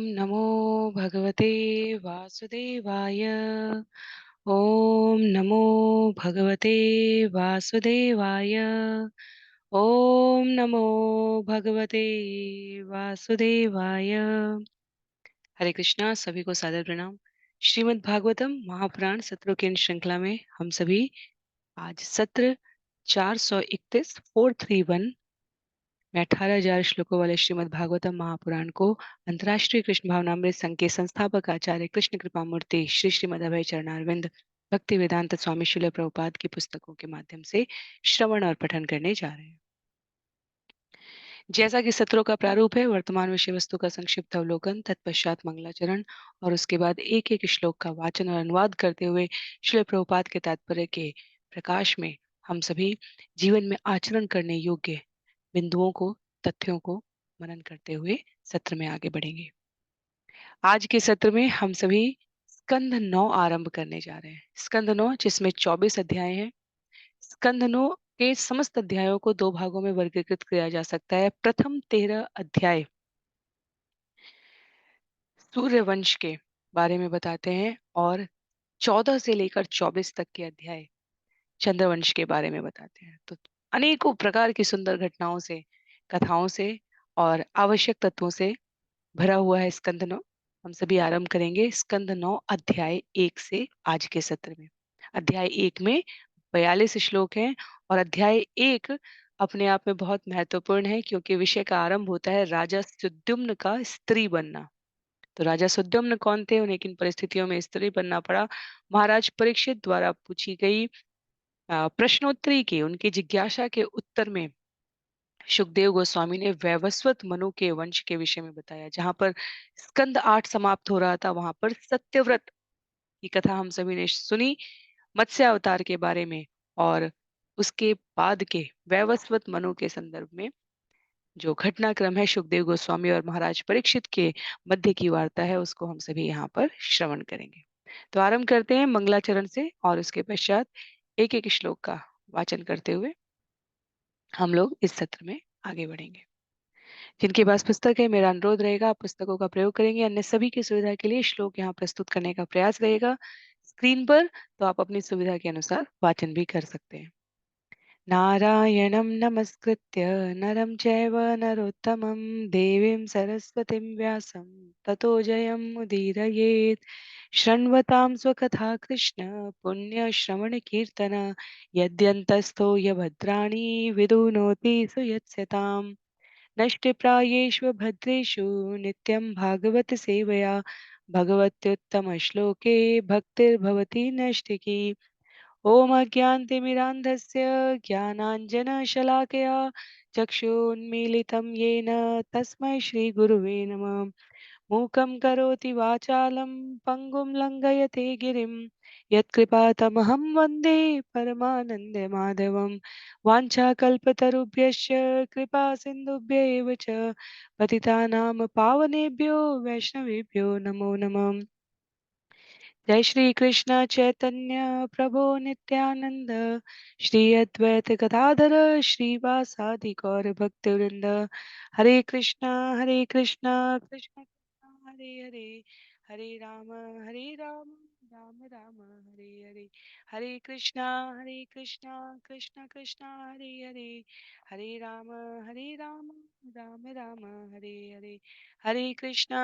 नमो भगवते वासुदेवाय। ओम नमो भगवते वासुदेवाय। ओम नमो भगवते वासुदेवाय। हरे कृष्णा, सभी को सादर प्रणाम। श्रीमद् भागवतम महापुराण सत्रों की इन श्रृंखला में हम सभी आज सत्र 431 431 में 18,000 श्लोकों वाले श्रीमद् भागवतम महापुराण को अंतर्राष्ट्रीय कृष्ण भावनामृत संघ के संस्थापक आचार्य कृष्ण कृपा मूर्ति श्री श्रीमद् अभय चरणारविंद भक्ति वेदांत स्वामी शिल प्रभुपाद की पुस्तकों के माध्यम से श्रवण और पठन करने जा रहे हैं। जैसा कि सत्रों का प्रारूप है, वर्तमान विषय वस्तु का संक्षिप्त अवलोकन, तत्पश्चात मंगलाचरण और उसके बाद एक एक श्लोक का वाचन और अनुवाद करते हुए शिल प्रभुपाद के तात्पर्य के प्रकाश में हम सभी जीवन में आचरण करने योग्य बिंदुओं को, तथ्यों को मनन करते हुए सत्र में आगे बढ़ेंगे। आज के सत्र में हम सभी स्कंध 9 आरंभ करने जा रहे हैं। स्कंध 9 जिसमें 24 अध्याय हैं। स्कंध 9 के समस्त अध्यायों को दो भागों में वर्गीकृत किया जा सकता है। प्रथम 13 अध्याय सूर्यवंश के बारे में बताते हैं और 14 से लेकर 24 तक के अध्याय चंद्रवंश के बारे में बताते हैं। तो अनेकों प्रकार की सुंदर घटनाओं से, कथाओं से और आवश्यक तत्वों से भरा हुआ है स्कंद 9। हम सभी आरंभ करेंगे स्कंद 9 अध्याय 1 से आज के सत्र में। अध्याय 1 में 42 श्लोक हैं और अध्याय 1 अपने आप में बहुत महत्वपूर्ण है क्योंकि विषय का आरंभ होता है राजा सुद्युम्न का स्त्री बनना। तो राजा सुद्युम्न कौन थे, उन्हें किन परिस्थितियों में स्त्री बनना पड़ा, महाराज परीक्षित द्वारा पूछी गई प्रश्नोत्तरी के उनकी जिज्ञासा के उत्तर में सुखदेव गोस्वामी ने वैवस्वत मनु के वंश के विषय में बताया। जहां पर स्कंद 8 समाप्त हो रहा था, वहां पर सत्यव्रत की कथा हम सभी ने सुनी, मत्स्य अवतार के बारे में, और उसके बाद के वैवस्वत मनु के संदर्भ में जो घटनाक्रम है सुखदेव गोस्वामी और महाराज परीक्षित के मध्य की वार्ता है, उसको हम सभी यहाँ पर श्रवण करेंगे। तो आरंभ करते हैं मंगलाचरण से और उसके पश्चात एक एक श्लोक का वाचन करते हुए हम लोग इस सत्र में आगे बढ़ेंगे। जिनके पास पुस्तक है, मेरा अनुरोध रहेगा आप पुस्तकों का प्रयोग करेंगे। अन्य सभी की सुविधा के लिए श्लोक यहाँ प्रस्तुत करने का प्रयास रहेगा स्क्रीन पर, तो आप अपनी सुविधा के अनुसार वाचन भी कर सकते हैं। नारायणं नमस्कृत्य नरं चैव नरोत्तमं देवीं सरस्वतीं व्यासं ततो जयमुदीरयेत्। शृण्वतां स्वकथा कृष्ण पुण्यश्रवणकीर्तन यद्यन्तस्थो यभद्राणि विदुनोति सुयत्स्यताम्। नष्टप्रायेषु भद्रेषु नित्यं भागवत सेवया भगवत्युत्तमश्लोके भक्तिर्भवति नष्टिकी। ॐ अज्ञानतिमिरान्धस्य ज्ञानाञ्जनशलाकया चक्षुन्मीलितं येन तस्मै श्रीगुरुवे नमः। मूकं करोति वाचालं पङ्गुं लङ्घयते गिरिं यत्कृपातमहं वन्दे परमानन्दमाधवं। वाञ्छाकल्पतरुभ्यश्च कृपा सिन्धुभ्य एव च पतितानां पावनेभ्यो वैष्णवेभ्यो नमो नमः। जय श्री कृष्ण चैतन्य प्रभु नित्यानंद श्री अद्वैत गदाधर श्रीवासादि गौर भक्तवृंद। हरे कृष्णा कृष्ण कृष्ण हरे हरे, हरे राम राम राम हरे हरे। हरे कृष्णा कृष्ण कृष्ण हरे हरे, हरे राम राम राम हरे हरे। हरे कृष्णा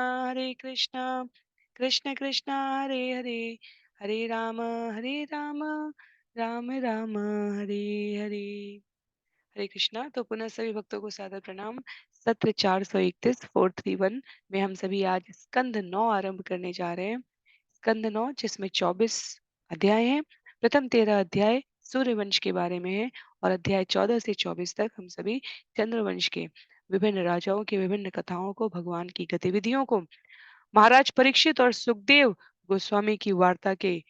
कृष्ण कृष्ण हरे हरे, हरे राम राम राम हरे हरे। हरे कृष्णा। तो पुनः सभी भक्तों को सादर प्रणाम। सत्र 431 431 में हम सभी आज स्कंद 9 आरंभ करने जा रहे हैं। स्कंद 9 जिसमें 24 अध्याय हैं। प्रथम 13 अध्याय सूर्यवंश के बारे में है और अध्याय 14 से 24 तक हम सभी चंद्रवंश के विभिन्न राजाओं की विभिन्न कथाओं को, भगवान की गतिविधियों को, महाराज परीक्षित और सुखदेव गोस्वामी की वार्ता के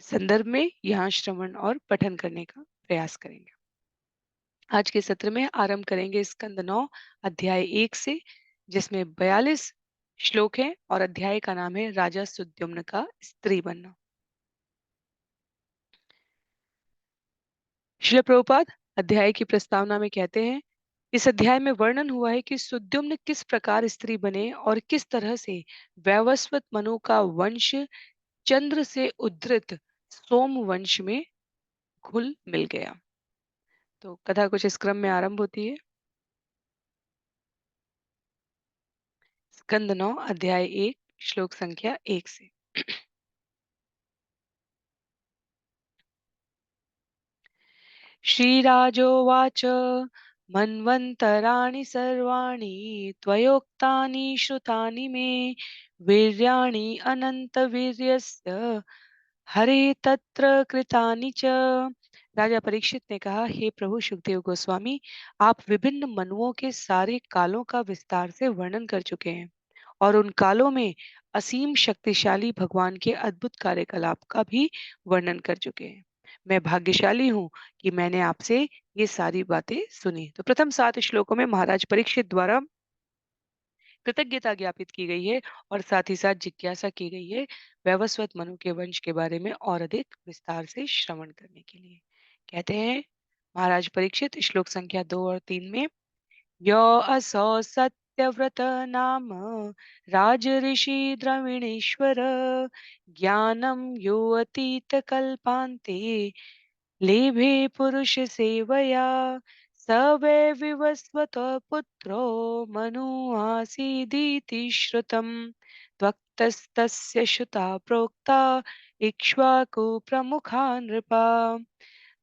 संदर्भ में यहाँ श्रवण और पठन करने का प्रयास करेंगे। आज के सत्र में आरंभ करेंगे स्कंद 9 अध्याय 1 से, जिसमें 42 श्लोक हैं और अध्याय का नाम है राजा सुद्युम्न का स्त्री बनना। श्रील प्रभुपाद अध्याय की प्रस्तावना में कहते हैं, इस अध्याय में वर्णन हुआ है कि सुद्युम्न किस प्रकार स्त्री बने और किस तरह से वैवस्वत मनु का वंश चंद्र से उद्धृत सोम वंश में घुल मिल गया। तो कथा कुछ इस क्रम में आरंभ होती है। स्कंद 9 अध्याय 1 श्लोक संख्या 1 से। श्रीराजोवाच मन्वन्तराणि सर्वाणि त्वयोक्तानि श्रुतानि मे वीर्याणि अनन्तवीर्यस्य हरे तत्र कृतानि च। राजा परीक्षित ने कहा, हे प्रभु सुखदेव गोस्वामी, आप विभिन्न मनुओं के सारे कालों का विस्तार से वर्णन कर चुके हैं और उन कालों में असीम शक्तिशाली भगवान के अद्भुत कार्यकलाप का भी वर्णन कर चुके हैं। मैं भाग्यशाली हूँ कि मैंने आपसे ये सारी बातें सुनी। तो प्रथम 7 श्लोकों में महाराज परीक्षित द्वारा कृतज्ञता ज्ञापित की गई है और साथ ही साथ जिज्ञासा की गई है वैवस्वत मनु के वंश के बारे में और अधिक विस्तार से श्रवण करने के लिए। कहते हैं महाराज परीक्षित श्लोक संख्या 2 और 3 में, यो असौ सत्यव्रत नाम राजऋषि द्रविणेश्वर ज्ञानम यो अतीत कल्पान्ते लेभे पुरुष सेवया स वै विवस्वत पुत्रो मनु आसीदिति श्रुतम् त्वक्तस्तस्य श्रुता प्रोक्ता इक्ष्वाकु प्रमुखा नृपा।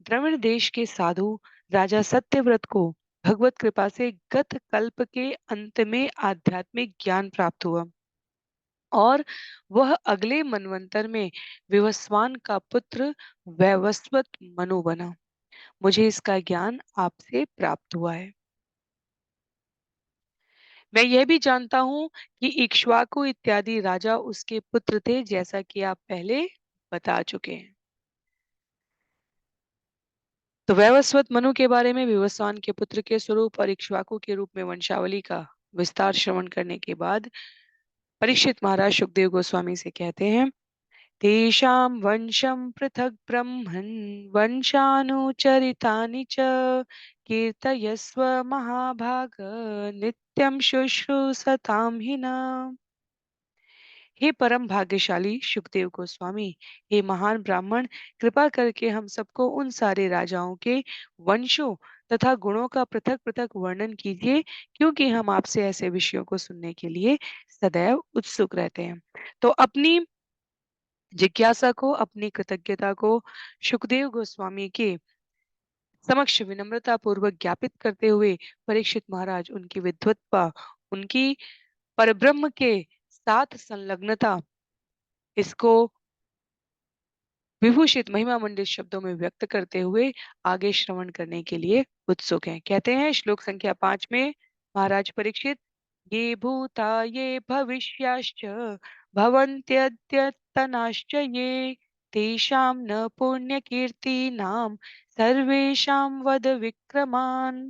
द्रविड़ देश के साधु राजा सत्यव्रत को भगवत कृपा से गत कल्प के अंत में आध्यात्मिक ज्ञान प्राप्त हुआ और वह अगले मनवंतर में विवस्वान का पुत्र वैवस्वत मनु बना। मुझे इसका ज्ञान आपसे प्राप्त हुआ है। मैं यह भी जानता हूँ कि इक्ष्वाकु इत्यादि राजा उसके पुत्र थे, जैसा कि आप पहले बता चुके हैं। तो वैवस्वत मनु के बारे में विवस्वान के पुत्र के स्वरूप और इक्ष्वाकु के रूप में वंशावली का विस्तार श्रवण करने के बाद परीक्षित महाराज सुखदेव गोस्वामी से कहते हैं, तेषां वंशं पृथक् ब्रह्मन् वंशानुचरितानि च कीर्तयस्व महाभाग नित्यं शुश्रूषतां हि न। हे परम भाग्यशाली सुखदेव गोस्वामी, हे महान ब्राह्मण, कृपा करके हम सबको उन सारे राजाओं के वंशों तथा गुणों का पृथक पृथक वर्णन कीजिए, क्योंकि हम आपसे ऐसे विषयों को सुनने के लिए सदैव उत्सुक रहते हैं। तो अपनी जिज्ञासा को, अपनी कृतज्ञता को सुखदेव गोस्वामी के समक्ष विनम्रता पूर्वक ज्ञापित करते हुए परीक्षित महाराज उनकी विद्वत्ता, उनकी परब्रह्म के साथ संलग्नता, इसको विभूषित महिमा मंडित शब्दों में व्यक्त करते हुए आगे श्रवण करने के लिए उत्सुक हैं। कहते हैं श्लोक संख्या 5 में महाराज परीक्षित, ये भूता ये भविष्याश्च भवन्त्यद्यतनाश्च ये तेषां न पुण्यकीर्तीनां सर्वेषां वद विक्रमान्।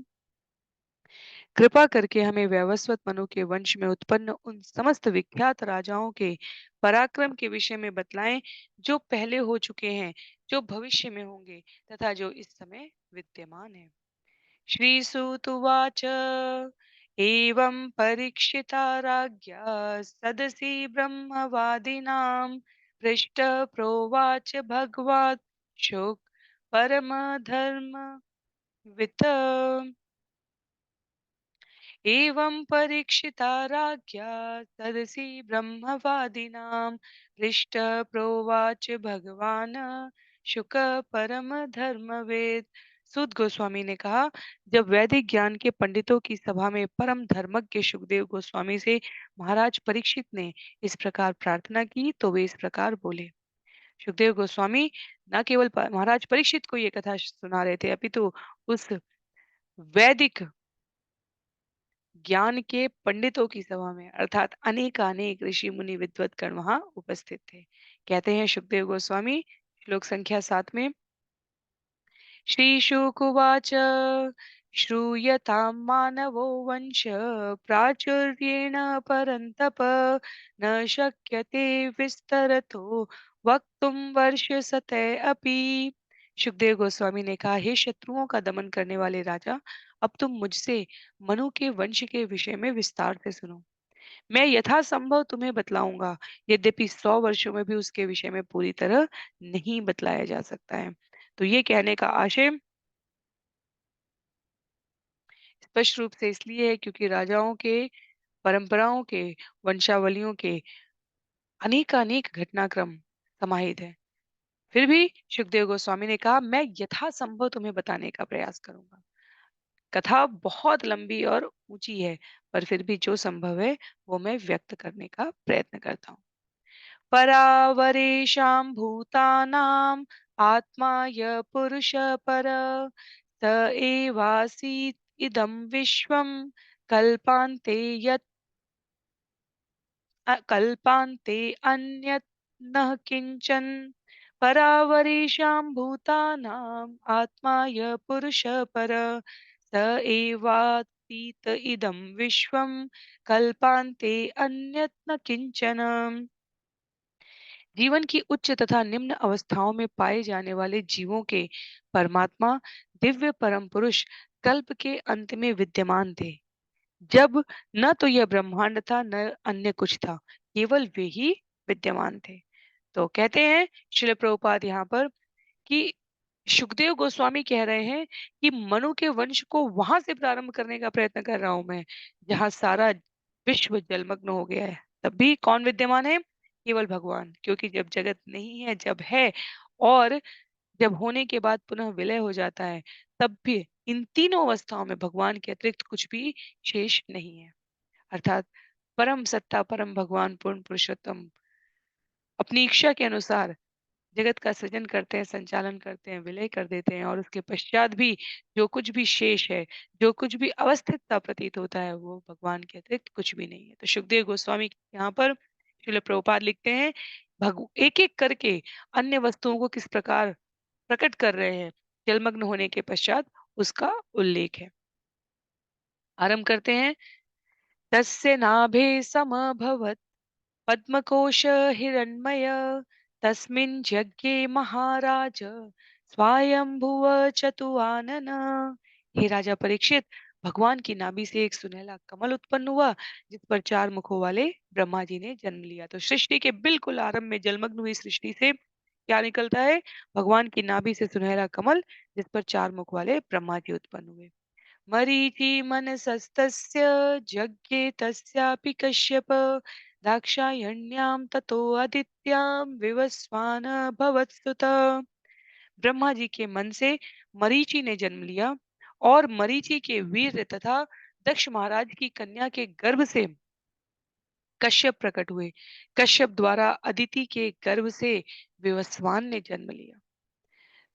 कृपा करके हमें वैवस्वत मनु के वंश में उत्पन्न उन समस्त विख्यात राजाओं के पराक्रम के विषय में बतलाएं, जो पहले हो चुके हैं, जो भविष्य में होंगे तथा जो इस समय विद्यमान है। श्री सूत उवाच, एवं परीक्षिता राज्ञा सदसि ब्रह्मवादिनां पृष्ठ प्रोवाच भगवान् शुक परम धर्म वित। एवं परीक्षिता राज्ञा सदसि ब्रह्मवादिनां हृष्ट प्रोवाच भगवान शुक परम धर्मवेद। सूत गोस्वामी ने कहा, जब वैदिक ज्ञान के पंडितों की सभा में परम धर्मज्ञ सुखदेव गोस्वामी से महाराज परीक्षित ने इस प्रकार प्रार्थना की, तो वे इस प्रकार बोले। सुखदेव गोस्वामी न केवल महाराज परीक्षित को ये कथा सुना रहे थे, अपितु उस वैदिक ज्ञान के पंडितों की सभा में, अर्थात अनेकानेक ऋषि मुनि विद्वत गण वहां उपस्थित थे। कहते हैं सुखदेव गोस्वामी श्लोक संख्या 7 में, श्री शुकुवाच, श्रूयतां मानवो वंश प्राचुर्येण परन्तप न शक्यते विस्तरतो वक्तुं वर्षशतै अपि। सुखदेव गोस्वामी ने कहा, हे शत्रुओं का दमन करने वाले राजा, अब तुम मुझसे मनु के वंश के विषय में विस्तार से सुनो। मैं यथासंभव तुम्हें बतलाऊंगा, यद्यपि 100 वर्षों में भी उसके विषय में पूरी तरह नहीं बतलाया जा सकता है। तो ये कहने का आशय स्पष्ट रूप से इसलिए है क्योंकि राजाओं के परंपराओं के वंशावलियों के अनेकानेक घटनाक्रम समाहित है। फिर भी सुखदेव गोस्वामी ने कहा, मैं यथासंभव तुम्हें बताने का प्रयास करूंगा। कथा बहुत लंबी और ऊंची है, पर फिर भी जो संभव है वो मैं व्यक्त करने का प्रयत्न करता हूँ। परावरेशां भूतानां आत्मा य पुरुष पर स एवासीत् इदं विश्वं कल्पान्ते यत् कल्पान्ते अन्यत् न किंचन। परावरेशां भूतानाम् आत्मा य पुरुष पर स एवातीत इदं विश्वं कल्पान्ते अन्यत् न किंचन। जीवन की उच्च तथा निम्न अवस्थाओं में पाए जाने वाले जीवों के परमात्मा दिव्य परम पुरुष कल्प के अंत में विद्यमान थे, जब न तो यह ब्रह्मांड था न अन्य कुछ था, केवल वे ही विद्यमान थे। तो कहते हैं श्रील प्रभुपाद यहाँ पर कि सुखदेव गोस्वामी कह रहे हैं कि मनु के वंश को वहां से प्रारंभ करने का प्रयत्न कर रहा हूं मैं, जहां सारा विश्व जलमग्न हो गया है। तब भी कौन विद्यमान है? केवल भगवान, क्योंकि जब जगत नहीं है, जब है और जब होने के बाद पुनः विलय हो जाता है, तब भी इन तीनों अवस्थाओं में भगवान के अतिरिक्त कुछ भी शेष नहीं है। अर्थात परम सत्ता, परम भगवान, पूर्ण पुरुषोत्तम अपनी इच्छा के अनुसार जगत का सृजन करते हैं, संचालन करते हैं, विलय कर देते हैं और उसके पश्चात भी जो कुछ भी शेष है, जो कुछ भी अवस्थितता प्रतीत होता है, वो भगवान के अतिरिक्त कुछ भी नहीं है। तो सुखदेव गोस्वामी यहाँ पर श्रील प्रभुपाद लिखते हैं, भग एक एक करके अन्य वस्तुओं को किस प्रकार प्रकट कर रहे हैं, जलमग्न होने के पश्चात उसका उल्लेख है। आरंभ करते हैं। तस्य नाभे समभवत् पद्मकोश हिरण्मय तस्मिन् यज्ञे महाराज स्वायंभुव चतुआनन। हे राजा परीक्षित, भगवान की नाभि से एक सुनहला कमल उत्पन्न हुआ, जिस पर 4 मुखों वाले ब्रह्मा जी ने जन्म लिया। तो सृष्टि के बिल्कुल आरंभ में जलमग्न हुई सृष्टि से क्या निकलता है? भगवान की नाभि से सुनहरा कमल, जिस पर 4 मुख वाले ब्रह्मा जी उत्पन्न हुए। मरीचि मनसस्तस्य जज्ञे तस्यापि कश्यप दाक्षायण्यां ततो अदित्यां विवस्वान भवत्सुत। ब्रह्मा जी के मन से मरीचि ने जन्म लिया और मरीचि के वीर तथा दक्ष महाराज की कन्या के गर्भ से कश्यप प्रकट हुए। कश्यप द्वारा अदिति के गर्भ से विवस्वान ने जन्म लिया।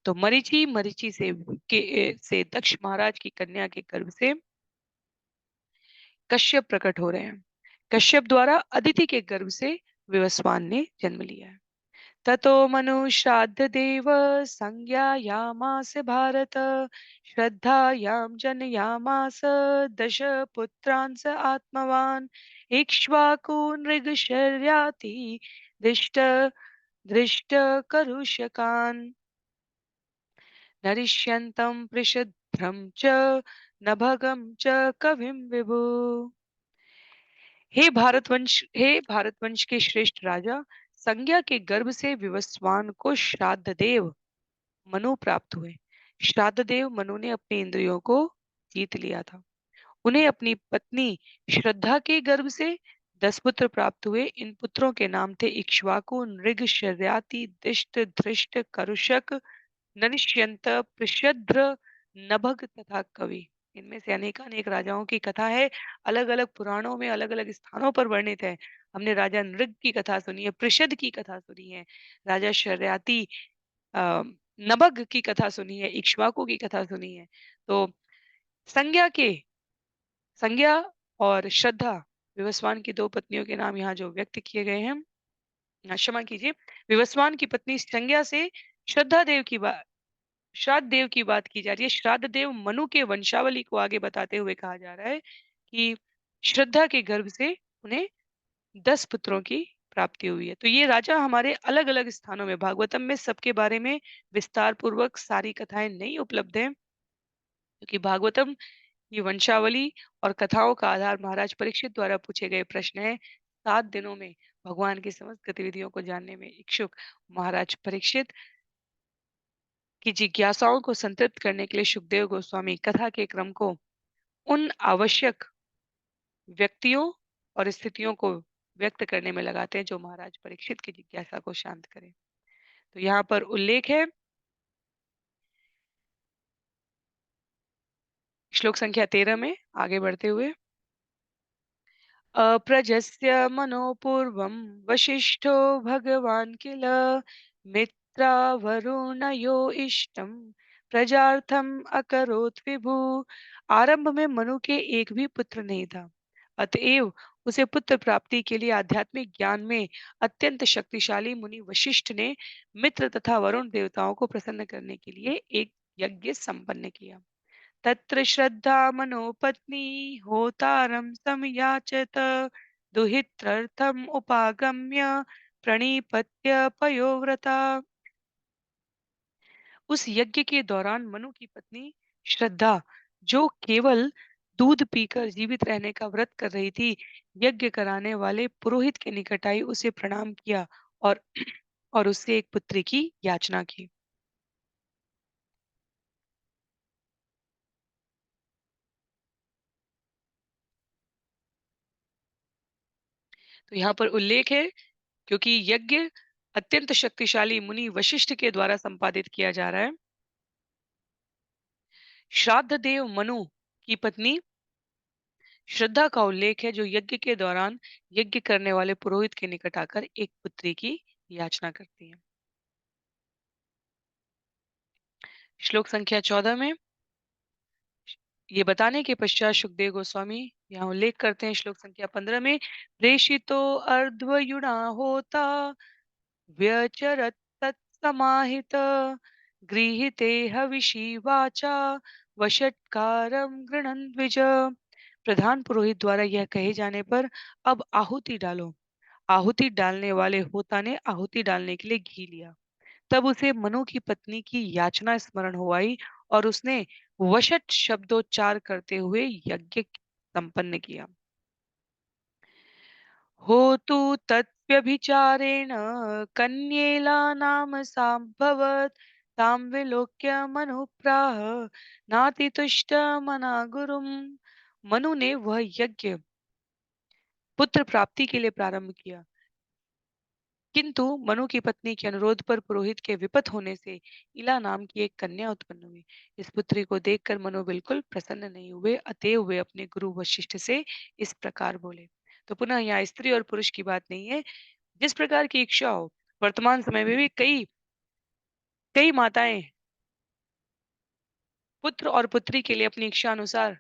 तो मरीचि मरीचि से दक्ष महाराज की कन्या के गर्भ से कश्यप प्रकट हो रहे हैं। कश्यप द्वारा अदिति के गर्भ से विवस्वान ने जन्म लिया है। ततो मनु श्राद्ध देव संज्ञायामास भारत श्रद्धायां जनयामास दश पुत्रांस आत्मवान इक्ष्वाकु नृगशर्याति दृष्ट दृष्ट करुषकान् नरिष्यन्तं पृषद्भ्रं च नभगं च कविं विभु। हे भारतवंश के श्रेष्ठ राजा, संज्ञा के गर्भ से विवस्वान को श्राद्ध देव मनु प्राप्त हुए। श्राद्ध देव मनु ने अपनी इंद्रियों को जीत लिया था। उन्हें अपनी पत्नी श्रद्धा के गर्भ से 10 पुत्र प्राप्त हुए। इन पुत्रों के नाम थे इक्ष्वाकु, नृग, शर्याति, दिष्ट, धृष्ट, करुषक, ननिष्यंत, पृषद्र, नभग तथा कवि। इनमें से अनेकानेक राजाओं की कथा है, अलग अलग पुराणों में अलग अलग स्थानों पर वर्णित है। हमने राजा नृग की कथा सुनी है, पृषद की कथा सुनी है, राजा शर्याति अ, नभग की कथा सुनी है, इक्ष्वाकु की कथा सुनी है। तो संज्ञा के संज्ञा और श्रद्धा विवस्वान की दो पत्नियों के नाम यहाँ जो व्यक्त किए गए हैं। क्षमा कीजिए, विवस्वान की पत्नी संज्ञा से श्रद्धा देव की बात श्राद्ध देव की बात की जा रही है। श्राद्ध देव मनु के वंशावली को आगे बताते हुए कहा जा रहा है कि श्रद्धा के गर्भ से उन्हें 10 पुत्रों की प्राप्ति हुई है। तो ये राजा हमारे अलग अलग स्थानों में, भागवतम में सबके बारे में विस्तार पूर्वक सारी कथाएं नहीं उपलब्ध है, क्योंकि भागवतम ये वंशावली और कथाओं का आधार महाराज परीक्षित द्वारा पूछे गए प्रश्न है। 7 दिनों में भगवान की समस्त गतिविधियों को जानने में इच्छुक महाराज परीक्षित की जिज्ञासाओं को संतृप्त करने के लिए सुखदेव गोस्वामी कथा के क्रम को उन आवश्यक व्यक्तियों और स्थितियों को व्यक्त करने में लगाते हैं जो महाराज परीक्षित की जिज्ञासा को शांत करें। तो यहाँ पर उल्लेख है श्लोक संख्या 13 में आगे बढ़ते हुए। अप्रजस्य मनो पूर्वं वसिष्ठो भगवान् किल मित्रावरुणयो इष्टं प्रजार्थम अकरोत् विभु। आरंभ में मनु के एक भी पुत्र नहीं था, अतएव उसे पुत्र प्राप्ति के लिए आध्यात्मिक ज्ञान में अत्यंत शक्तिशाली मुनि वशिष्ठ ने मित्र तथा वरुण देवताओं को प्रसन्न करने के लिए एक यज्ञ संपन्न किया। तत्र श्रद्धा मनोपत्नी होतारं समयाचत दुहित्रर्थम उपागम्य प्रणिपत्य पयोव्रता। उस यज्ञ के दौरान मनु की पत्नी श्रद्धा, जो केवल दूध पीकर जीवित रहने का व्रत कर रही थी, यज्ञ कराने वाले पुरोहित के निकट आई, उसे प्रणाम किया और और उससे एक पुत्री की याचना की। तो यहाँ पर उल्लेख है, क्योंकि यज्ञ अत्यंत शक्तिशाली मुनि वशिष्ठ के द्वारा संपादित किया जा रहा है। श्राद्ध देव मनु की पत्नी श्रद्धा का उल्लेख है, जो यज्ञ के दौरान यज्ञ करने वाले पुरोहित के निकट आकर एक पुत्री की याचना करती है। श्लोक संख्या 14 में ये बताने के पश्चात सुखदेव गोस्वामी यहाँ उल्लेख करते हैं श्लोक संख्या 15 में, प्रेषितो अर्ध्वयुणा होता व्यचरत तत्समाहित गृहीते हविषि वाचा वषट्कारं गृह्णन् द्विज। प्रधान पुरोहित द्वारा यह कहे जाने पर अब आहुति डालो। आहुति डालने वाले होता ने आहुति डालने के लिए घी लिया। तब उसे मनु की पत्नी की याचना स्मरण हो आई और उसने वशट शब्दोच्चार करते हुए यज्ञ संपन्न किया। होतु तत्व्यभिचारेण कन्येला नाम संभवत् तां विलोक्य मनु प्राह नातितुष्ट मना गुरुम। मनु ने वह यज्ञ पुत्र प्राप्ति के लिए प्रारंभ किया, किंतु मनु की पत्नी के अनुरोध पर पुरोहित के विपत होने से इला नाम की एक कन्या उत्पन्न हुई। इस पुत्री को देखकर मनु बिल्कुल प्रसन्न नहीं हुए, अतएव वे अपने गुरु वशिष्ठ से इस प्रकार बोले। तो पुनः यहाँ स्त्री और पुरुष की बात नहीं है, जिस प्रकार की इच्छा हो। वर्तमान समय में भी कई कई माताएं पुत्र और पुत्री के लिए अपनी इच्छा अनुसार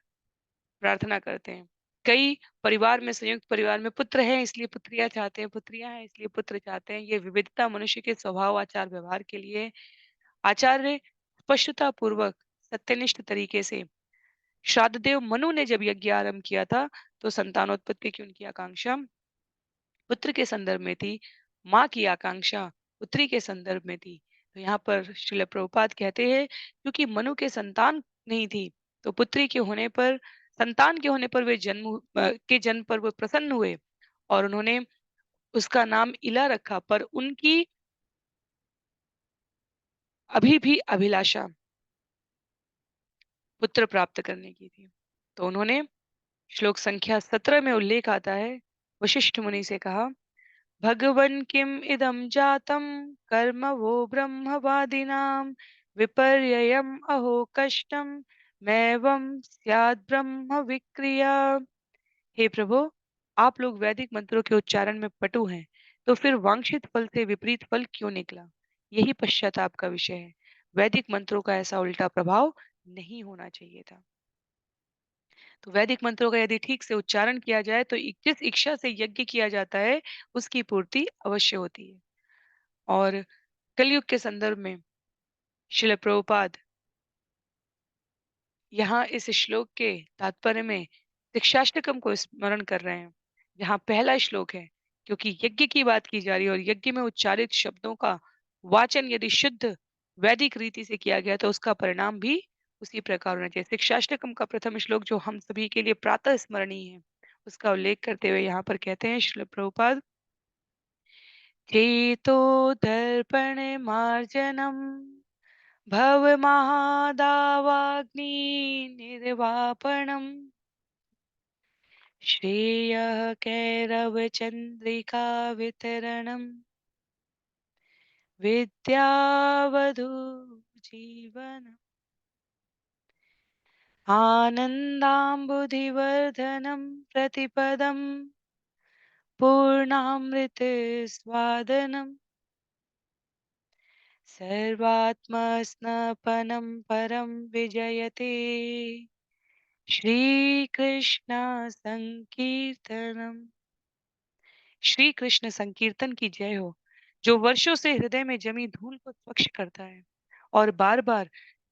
प्रार्थना करते हैं। कई परिवार में, संयुक्त परिवार में पुत्र है इसलिए पुत्रियां चाहते हैं, पुत्रियां हैं इसलिए पुत्र चाहते हैं। ये विविधता मनुष्य के स्वभाव, आचार व्यवहार के लिए आचार्य स्पष्टता पूर्वक सत्यनिष्ठ तरीके से श्राद्धदेव मनु ने जब यज्ञ आरंभ किया था, तो संतानोत्पत्ति की उनकी आकांक्षा पुत्र के संदर्भ में थी, माँ की आकांक्षा पुत्री के संदर्भ में थी। तो यहाँ पर श्रील प्रभुपाद कहते हैं, क्योंकि मनु के संतान नहीं थी, तो पुत्री के होने पर, संतान के होने पर वे के जन्म पर वो प्रसन्न हुए और उन्होंने उसका नाम इला रखा, पर उनकी अभी भी अभिलाषा पुत्र प्राप्त करने की थी। तो उन्होंने श्लोक संख्या 17 में उल्लेख आता है, वशिष्ठ मुनि से कहा, भगवन् किम इदं जातं कर्म वो ब्रह्मवादिनां विपर्ययम् अहो कष्टं मैवं स्याद् ब्रह्म विक्रिया। हे प्रभु, आप लोग वैदिक मंत्रों के उच्चारण में पटु हैं, तो फिर वांछित फल से विपरीत फल क्यों निकला? यही पश्चाताप का विषय है। वैदिक मंत्रों का ऐसा उल्टा प्रभाव नहीं होना चाहिए था। तो वैदिक मंत्रों का यदि ठीक से उच्चारण किया जाए तो जिस इच्छा से यज्ञ किया जाता है उसकी पूर्ति अवश्य होती है। और कलयुग के संदर्भ में श्रील प्रभुपाद यहाँ इस श्लोक के तात्पर्य में शिक्षाष्टकम को स्मरण कर रहे हैं, जहाँ पहला श्लोक है, क्योंकि यज्ञ की बात की जा रही है और यज्ञ में उच्चारित शब्दों का वाचन यदि शुद्ध वैदिक रीति से किया गया तो उसका परिणाम भी उसी प्रकार होना चाहिए। शिक्षाष्टकम का प्रथम श्लोक जो हम सभी के लिए प्रातः स्मरणीय है, उसका उल्लेख करते हुए यहाँ पर कहते हैं श्रील प्रभुपाद, चेतो दर्पण मार्जनम भवमहादावाग्नि निर्वापणम् श्रेयः कैरवचन्द्रिका वितरणम् विद्यावधू जीवनम् आनन्दाम्बुधिवर्धनं प्रतिपदम् पूर्णामृतस्वादनम् सर्वात्मस्नपनं परं विजयते श्रीकृष्ण संकीर्तनम। श्री कृष्ण संकीर्तन की जय हो, जो वर्षों से हृदय में जमी धूल को स्वच्छ करता है और बार बार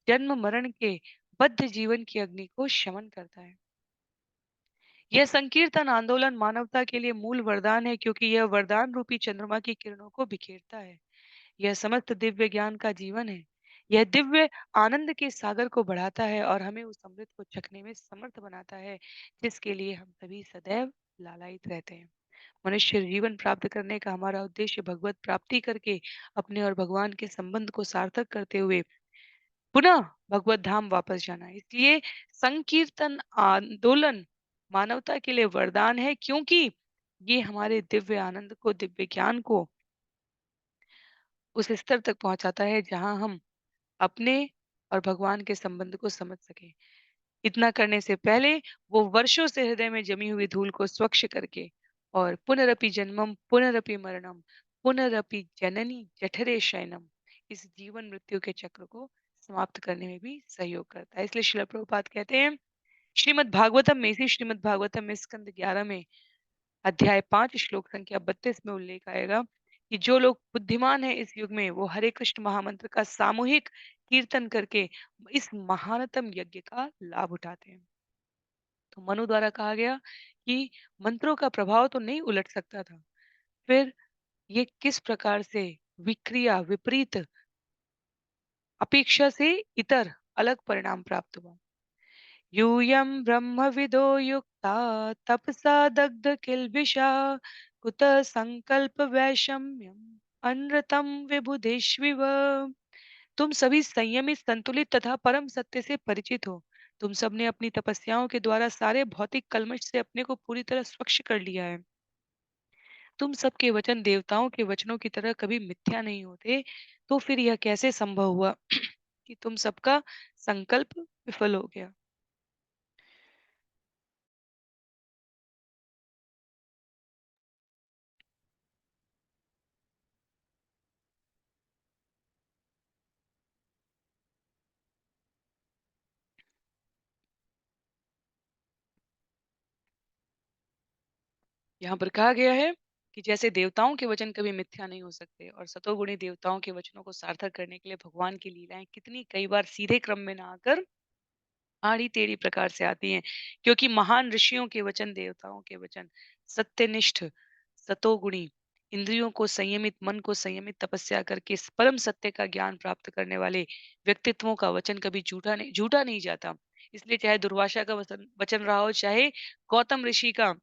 जन्म मरण के बद्ध जीवन की अग्नि को शमन करता है। यह संकीर्तन आंदोलन मानवता के लिए मूल वरदान है, क्योंकि यह वरदान रूपी चंद्रमा की किरणों को बिखेरता है। यह समस्त दिव्य ज्ञान का जीवन है। यह दिव्य आनंद के सागर को बढ़ाता है और हमें उस अमृत को चखने में समर्थ बनाता है, जिसके लिए हम सभी सदैव लालायित रहते हैं। मनुष्य जीवन प्राप्त करने का हमारा उद्देश्य भगवत प्राप्ति करके अपने और भगवान के संबंध को सार्थक करते हुए पुनः भगवत धाम वापस जाना है। इसलिए संकीर्तन आंदोलन मानवता के लिए वरदान है, क्योंकि ये हमारे दिव्य आनंद को, दिव्य ज्ञान को उस स्तर तक पहुंचाता है जहां हम अपने और भगवान के संबंध को समझ सके। इतना करने से पहले वो वर्षों से हृदय में जमी हुई धूल को स्वच्छ करके और पुनरपि जन्मम पुनरपि मरणम पुनरपि जननी जठरे शयनम, इस जीवन मृत्यु के चक्र को समाप्त करने में भी सहयोग करता है। इसलिए श्रील प्रभुपाद कहते हैं श्रीमद् भागवतम में, इसी श्रीमद् भागवतम में स्कंद 11 में अध्याय 5 श्लोक संख्या 32 में उल्लेख आएगा कि जो लोग बुद्धिमान है इस युग में, वो हरे कृष्ण महामंत्र का सामूहिक कीर्तन करके इस महानतम यज्ञ का लाभ उठाते हैं। तो मनु द्वारा कहा गया कि मंत्रों का प्रभाव तो नहीं उलट सकता था, फिर ये किस प्रकार से विक्रिया विपरीत अपेक्षा से इतर अलग परिणाम प्राप्त हुआ। यूयं ब्रह्मविदो युक्ता तपसा दग्ध किल्बिषा कुतः संकल्प वैषम्यम अनृतम विबुधेष्विव। तुम सभी संयमित, संतुलित तथा परम सत्य से परिचित हो। तुम सबने अपनी तपस्याओं के द्वारा सारे भौतिक कल्मश से अपने को पूरी तरह स्वच्छ कर लिया है। तुम सबके वचन देवताओं के वचनों की तरह कभी मिथ्या नहीं होते, तो फिर यह कैसे संभव हुआ कि तुम सबका संकल्प विफल हो गया। यहाँ पर कहा गया है कि जैसे देवताओं के वचन कभी मिथ्या नहीं हो सकते, और सतोगुणी देवताओं के वचनों को सार्थक करने के लिए भगवान की लीलाएं कितनी कई बार सीधे क्रम में ना आकर आड़ी टेढ़ी प्रकार से आती हैं, क्योंकि महान ऋषियों के वचन, देवताओं के वचन सत्यनिष्ठ, सतोगुणी, इंद्रियों को संयमित, मन को संयमित तपस्या करके इस परम सत्य का ज्ञान प्राप्त करने वाले व्यक्तित्वों का वचन कभी झूठा नहीं जाता। इसलिए चाहे दुर्वासा का वचन वचन रहा हो, चाहे गौतम ऋषि का,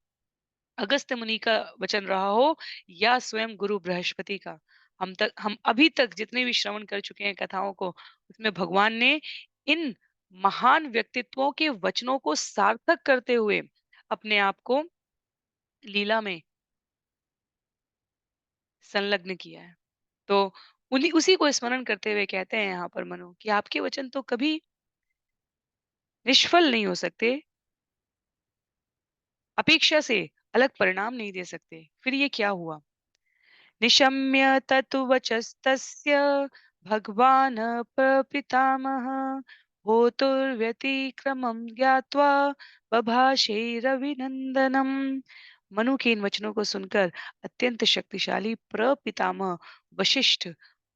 अगस्त्य मुनि का वचन रहा हो, या स्वयं गुरु बृहस्पति का, हम अभी तक जितने भी श्रवण कर चुके हैं कथाओं को, उसमें भगवान ने इन महान व्यक्तित्वों के वचनों को सार्थक करते हुए अपने आप को लीला में संलग्न किया है। तो उन्हीं उसी को स्मरण करते हुए कहते हैं यहाँ पर मनु कि आपके वचन तो कभी निष्फल नहीं हो सकते, अपेक्षा से अलग परिणाम नहीं दे सकते। फिर ये क्या हुआ? निशम्य तत्वचस्तस्य भगवान् प्रपितामहः होतुर्व्यतिक्रमं ज्ञात्वा बभाषे रविनन्दनम्। मनु के इन वचनों को सुनकर अत्यंत शक्तिशाली प्रपितामह वशिष्ठ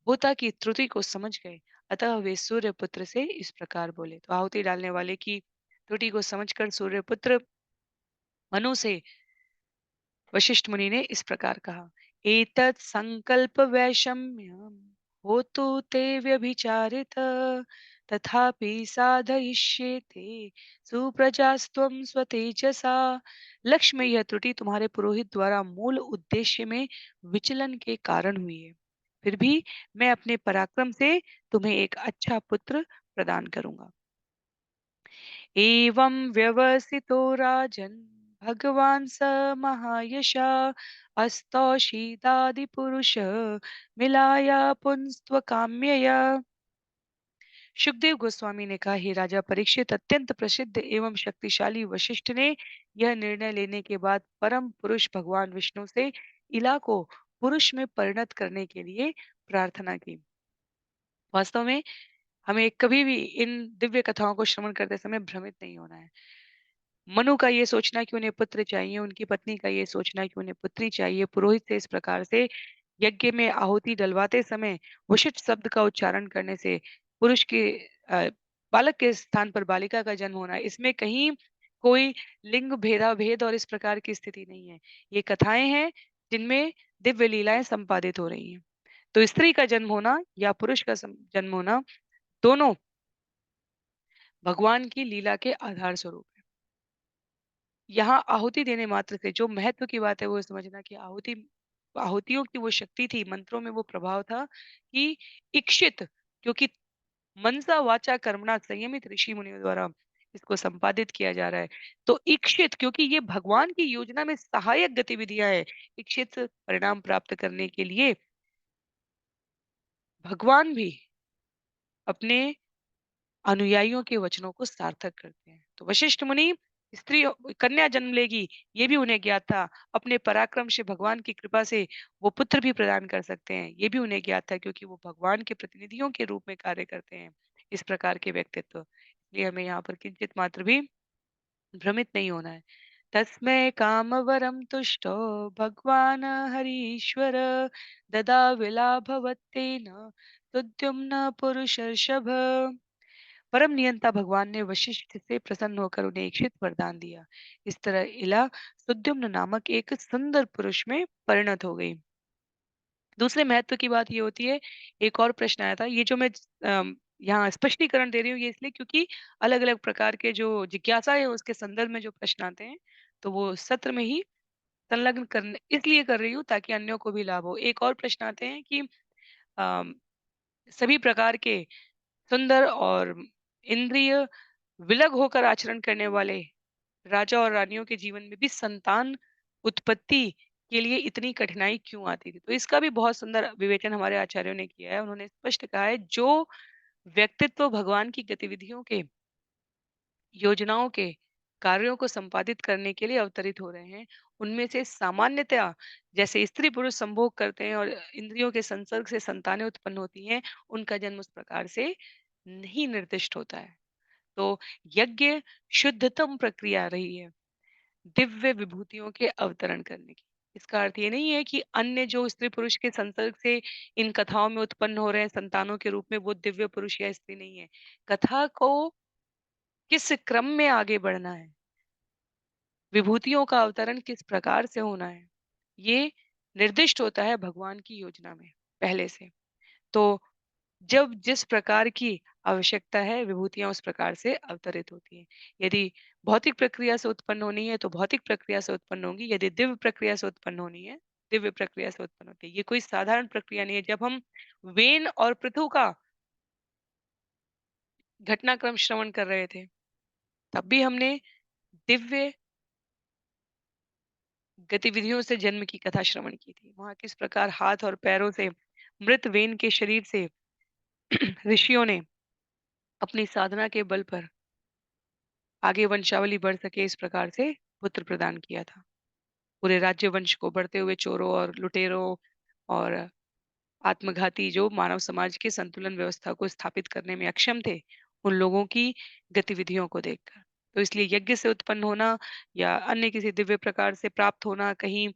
होता की त्रुटि को समझ गए। अतः वे सूर्यपुत्र से इस प्रकार बोले। तो आहुति डालने वाले की त्रुटि को समझकर सूर्यपुत्र मनु से वशिष्ठ मुनि ने इस प्रकार कहा, एतत् संकल्प वैषम्यम होतु ते व्यभिचारित तथापि साधयिष्येते सुप्रजास्त्वं स्वतेजसा। लक्ष्य में यह त्रुटि तुम्हारे पुरोहित द्वारा मूल उद्देश्य में विचलन के कारण हुई है। फिर भी मैं अपने पराक्रम से तुम्हें एक अच्छा पुत्र प्रदान करूंगा। एवं व्यवसितो राजन् भगवान् स महायशः अस्तौषीदादिपुरुषः मिलाया पुंस्त्वकाम्यया। सुखदेव गोस्वामी ने कहा, हे राजा परीक्षित, अत्यंत प्रसिद्ध एवं शक्तिशाली वशिष्ठ ने यह निर्णय लेने के बाद परम पुरुष भगवान विष्णु से इला को पुरुष में परिणत करने के लिए प्रार्थना की। वास्तव में हमें कभी भी इन दिव्य कथाओं को श्रवण करते समय भ्रमित नहीं होना है। मनु का ये सोचना कि उन्हें पुत्र चाहिए, उनकी पत्नी का ये सोचना कि उन्हें पुत्री चाहिए, पुरोहित से इस प्रकार से यज्ञ में आहुति डलवाते समय वशिष्ठ शब्द का उच्चारण करने से पुरुष के बालक के स्थान पर बालिका का जन्म होना, इसमें कहीं कोई लिंग भेदाभेद और इस प्रकार की स्थिति नहीं है। ये कथाएं हैं जिनमें दिव्य लीलाएं संपादित हो रही हैं। तो स्त्री का जन्म होना या पुरुष का जन्म होना, दोनों भगवान की लीला के आधार स्वरूप है। यहाँ आहुति देने मात्र से जो महत्व की बात है वो समझना कि आहुतियों की वो शक्ति थी, मंत्रों में वो प्रभाव था कि इक्षित, क्योंकि मनसा वाचा कर्मणा संयमित ऋषि मुनियों द्वारा इसको संपादित किया जा रहा है। तो इक्षित, क्योंकि ये भगवान की योजना में सहायक गतिविधियां है, इक्षित परिणाम प्राप्त करने के लिए भगवान भी अपने अनुयायियों के वचनों को सार्थक करते हैं। तो वशिष्ठ मुनि स्त्री कन्या जन्म लेगी, ये भी उन्हें ज्ञात था। अपने पराक्रम से भगवान की कृपा से वो पुत्र भी प्रदान कर सकते हैं, ये भी उन्हें ज्ञात था, क्योंकि वो भगवान के प्रतिनिधियों के रूप में कार्य करते हैं इस प्रकार के व्यक्तित्व। इसलिए हमें यहाँ पर किंचित मात्र भी भ्रमित नहीं होना है। तस्मै कामवरं तुष्टो भगवान हरीश्वर ददा विलाभवत्तेन तुद्युम्न पुरुषर्षभ। परम नियंता भगवान ने वशिष्ठ से प्रसन्न होकर उन्हें इच्छित वरदान दिया। इस तरह इला सुद्युम्न नामक एक सुंदर पुरुष में परिणत हो गई। दूसरे महत्व की बात ये होती है, एक और प्रश्न आया था, ये जो मैं यहाँ स्पष्टीकरण दे रही हूँ ये इसलिए क्योंकि अलग अलग प्रकार के जो जिज्ञासा है उसके संदर्भ में जो प्रश्न आते हैं, तो वो सत्र में ही संलग्न करने इसलिए कर रही हूँ ताकि अन्यों को भी लाभ हो। एक और प्रश्न आते हैं कि अम, सभी प्रकार के सुंदर और इंद्रिय विलग होकर आचरण करने वाले राजा और रानियों के जीवन में भी संतान उत्पत्ति के लिए इतनी कठिनाई क्यों आती थी? तो इसका भी बहुत सुंदर विवेचन हमारे आचार्यों ने किया है। उन्होंने स्पष्ट कहा है, जो व्यक्तित्व भगवान की गतिविधियों के, योजनाओं के, कार्यों को संपादित करने के लिए अवतरित हो रहे हैं, उनमें से सामान्यतया जैसे स्त्री पुरुष संभोग करते हैं और इंद्रियों के संसर्ग से संतानें उत्पन्न होती हैं, उनका जन्म उस प्रकार से नहीं निर्दिष्ट होता है। तो यज्ञ शुद्धतम प्रक्रिया रही है दिव्य विभूतियों के अवतरण करने की। इसका अर्थ ये नहीं है कि अन्य जो स्त्री पुरुष के संसर्ग से इन कथाओं में उत्पन्न हो रहे हैं संतानों के रूप में, वो दिव्य पुरुष या स्त्री नहीं है। कथा को किस क्रम में आगे बढ़ना है, विभूतियों का अवतरण किस प्रकार से होना है, ये निर्दिष्ट होता है भगवान की योजना में पहले से। तो जब जिस प्रकार की आवश्यकता है, विभूतियाँ उस प्रकार से अवतरित होती हैं। यदि भौतिक प्रक्रिया से उत्पन्न होनी है, तो भौतिक प्रक्रिया से उत्पन्न होंगी। यदि दिव्य प्रक्रिया से उत्पन्न होनी है, दिव्य प्रक्रिया से उत्पन्न होती है। ये कोई साधारण प्रक्रिया नहीं है। जब हम वेन और पृथु का घटनाक्रम श्रवण कर रहे थे, तब भी हमने दिव्य गतिविधियों से जन्म की कथा श्रवण की थी। वहाँ किस प्रकार हाथ और पैरों से मृत वेन के शरीर से ऋषियों ने अपनी साधना के बल पर आगे वंशावली बढ़ सके इस प्रकार से पुत्र प्रदान किया था। पूरे राज्य वंश को बढ़ते हुए चोरों और लुटेरों और आत्मघाती जो मानव समाज के संतुलन व्यवस्था को स्थापित करने में अक्षम थे, उन लोगों की गतिविधियों को देखकर। तो इसलिए यज्ञ से उत्पन्न होना या अन्य किसी दिव्य प्रकार से प्राप्त होना, कहीं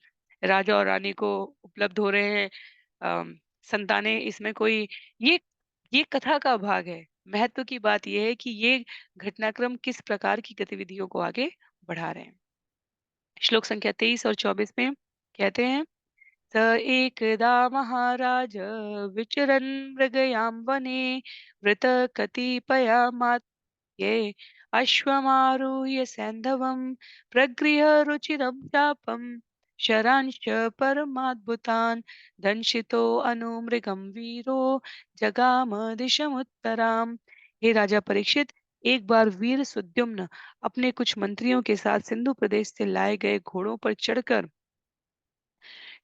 राजा और रानी को उपलब्ध हो रहे हैं संतानें, इसमें कोई ये ये कथा का भाग है। महत्व की बात ये है कि ये घटनाक्रम किस प्रकार की गतिविधियों को आगे बढ़ा रहे हैं। श्लोक संख्या 23 और 24 में कहते हैं, स एकदा महाराज विचरन् मृगयां वने वृतकतिपयमात्ये अश्वमारुह्य सैन्धवं प्रगृह्य रुचिरं चापं शरांश्च परमाद्भुतान् दंशितो अनुमृगं वीरो जगाम दिशमुत्तराम्। हे राजा परीक्षित, एक बार वीर सुद्युम्न अपने कुछ मंत्रियों के साथ सिंधु प्रदेश से लाए गए घोड़ों पर चढ़कर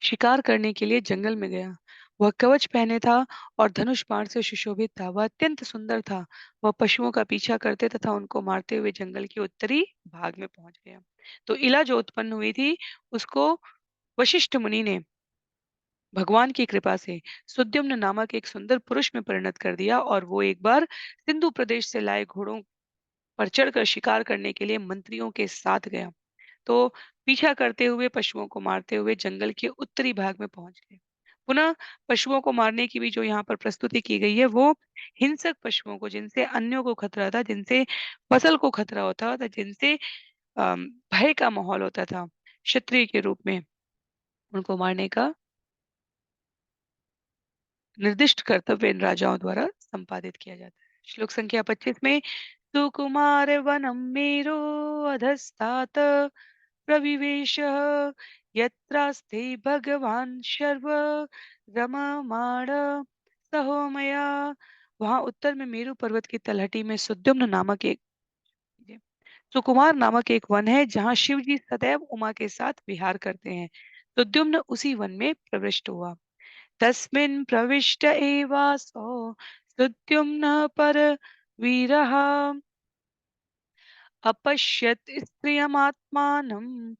शिकार करने के लिए जंगल में गया। वह कवच पहने था और धनुष बाण से सुशोभित था। वह अत्यंत सुंदर था। वह पशुओं का पीछा करते तथा उनको मारते हुए जंगल के उत्तरी भाग में पहुंच गया। तो इला जो उत्पन्न हुई थी, उसको वशिष्ठ मुनि ने भगवान की कृपा से सुद्युम्न नामक एक सुंदर पुरुष में परिणत कर दिया और वो एक बार सिंधु प्रदेश से लाए घोड़ों पर चढ़कर शिकार करने के लिए मंत्रियों के साथ गया। तो पीछा करते हुए पशुओं को मारते हुए जंगल के उत्तरी भाग में पहुंच गए। पुनः पशुओं को मारने की भी जो यहाँ पर प्रस्तुति की गई है, वो हिंसक पशुओं को, जिनसे अन्यों को खतरा था, जिनसे फसल को खतरा होता था, जिनसे भय का माहौल होता था, क्षत्रिय के रूप में उनको मारने का निर्दिष्ट कर्तव्य इन राजाओं द्वारा संपादित किया जाता है। श्लोक संख्या 25 में सुकुमार वनम मेरो अधस्तात प्रविवेशः यत्रास्ते भगवान शर्व रममाण सहोमया। वहां उत्तर में मेरु पर्वत की तलहटी में सुद्युम्न नामक एक सुकुमार नामक एक वन है जहाँ शिव जी सदैव उमा के साथ विहार करते हैं। सुद्युम्न उसी वन में प्रविष्ट हुआ। तस्मिन् प्रविष्ट एवासौ सुद्युम्नः परवीरः अपश्यत् स्त्रियमात्मानम्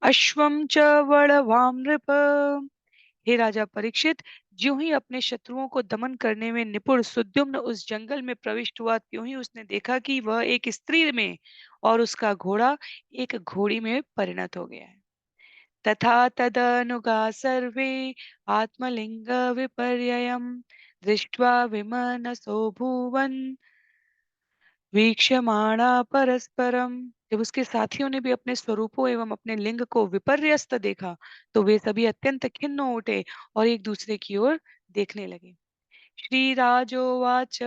अश्वं च बलवान् नृप। हे राजा परीक्षित, ज्यों ही अपने शत्रुओं को दमन करने में निपुण सुद्युम्न उस जंगल में प्रविष्ट हुआ, त्यों ही उसने देखा कि वह एक स्त्री में और उसका घोड़ा एक घोड़ी में परिणत हो गया है। तथा तदनुगा सर्वे आत्मलिंग विपर्ययम् दृष्ट्वा विमनसो भूवन् वीक्षमाणा परस्परम। जब उसके साथियों ने भी अपने स्वरूपों एवं अपने लिंग को विपर्यस्त देखा, तो वे सभी अत्यंत खिन्न हो उठे और एक दूसरे की ओर देखने लगे। श्रीराजोवाच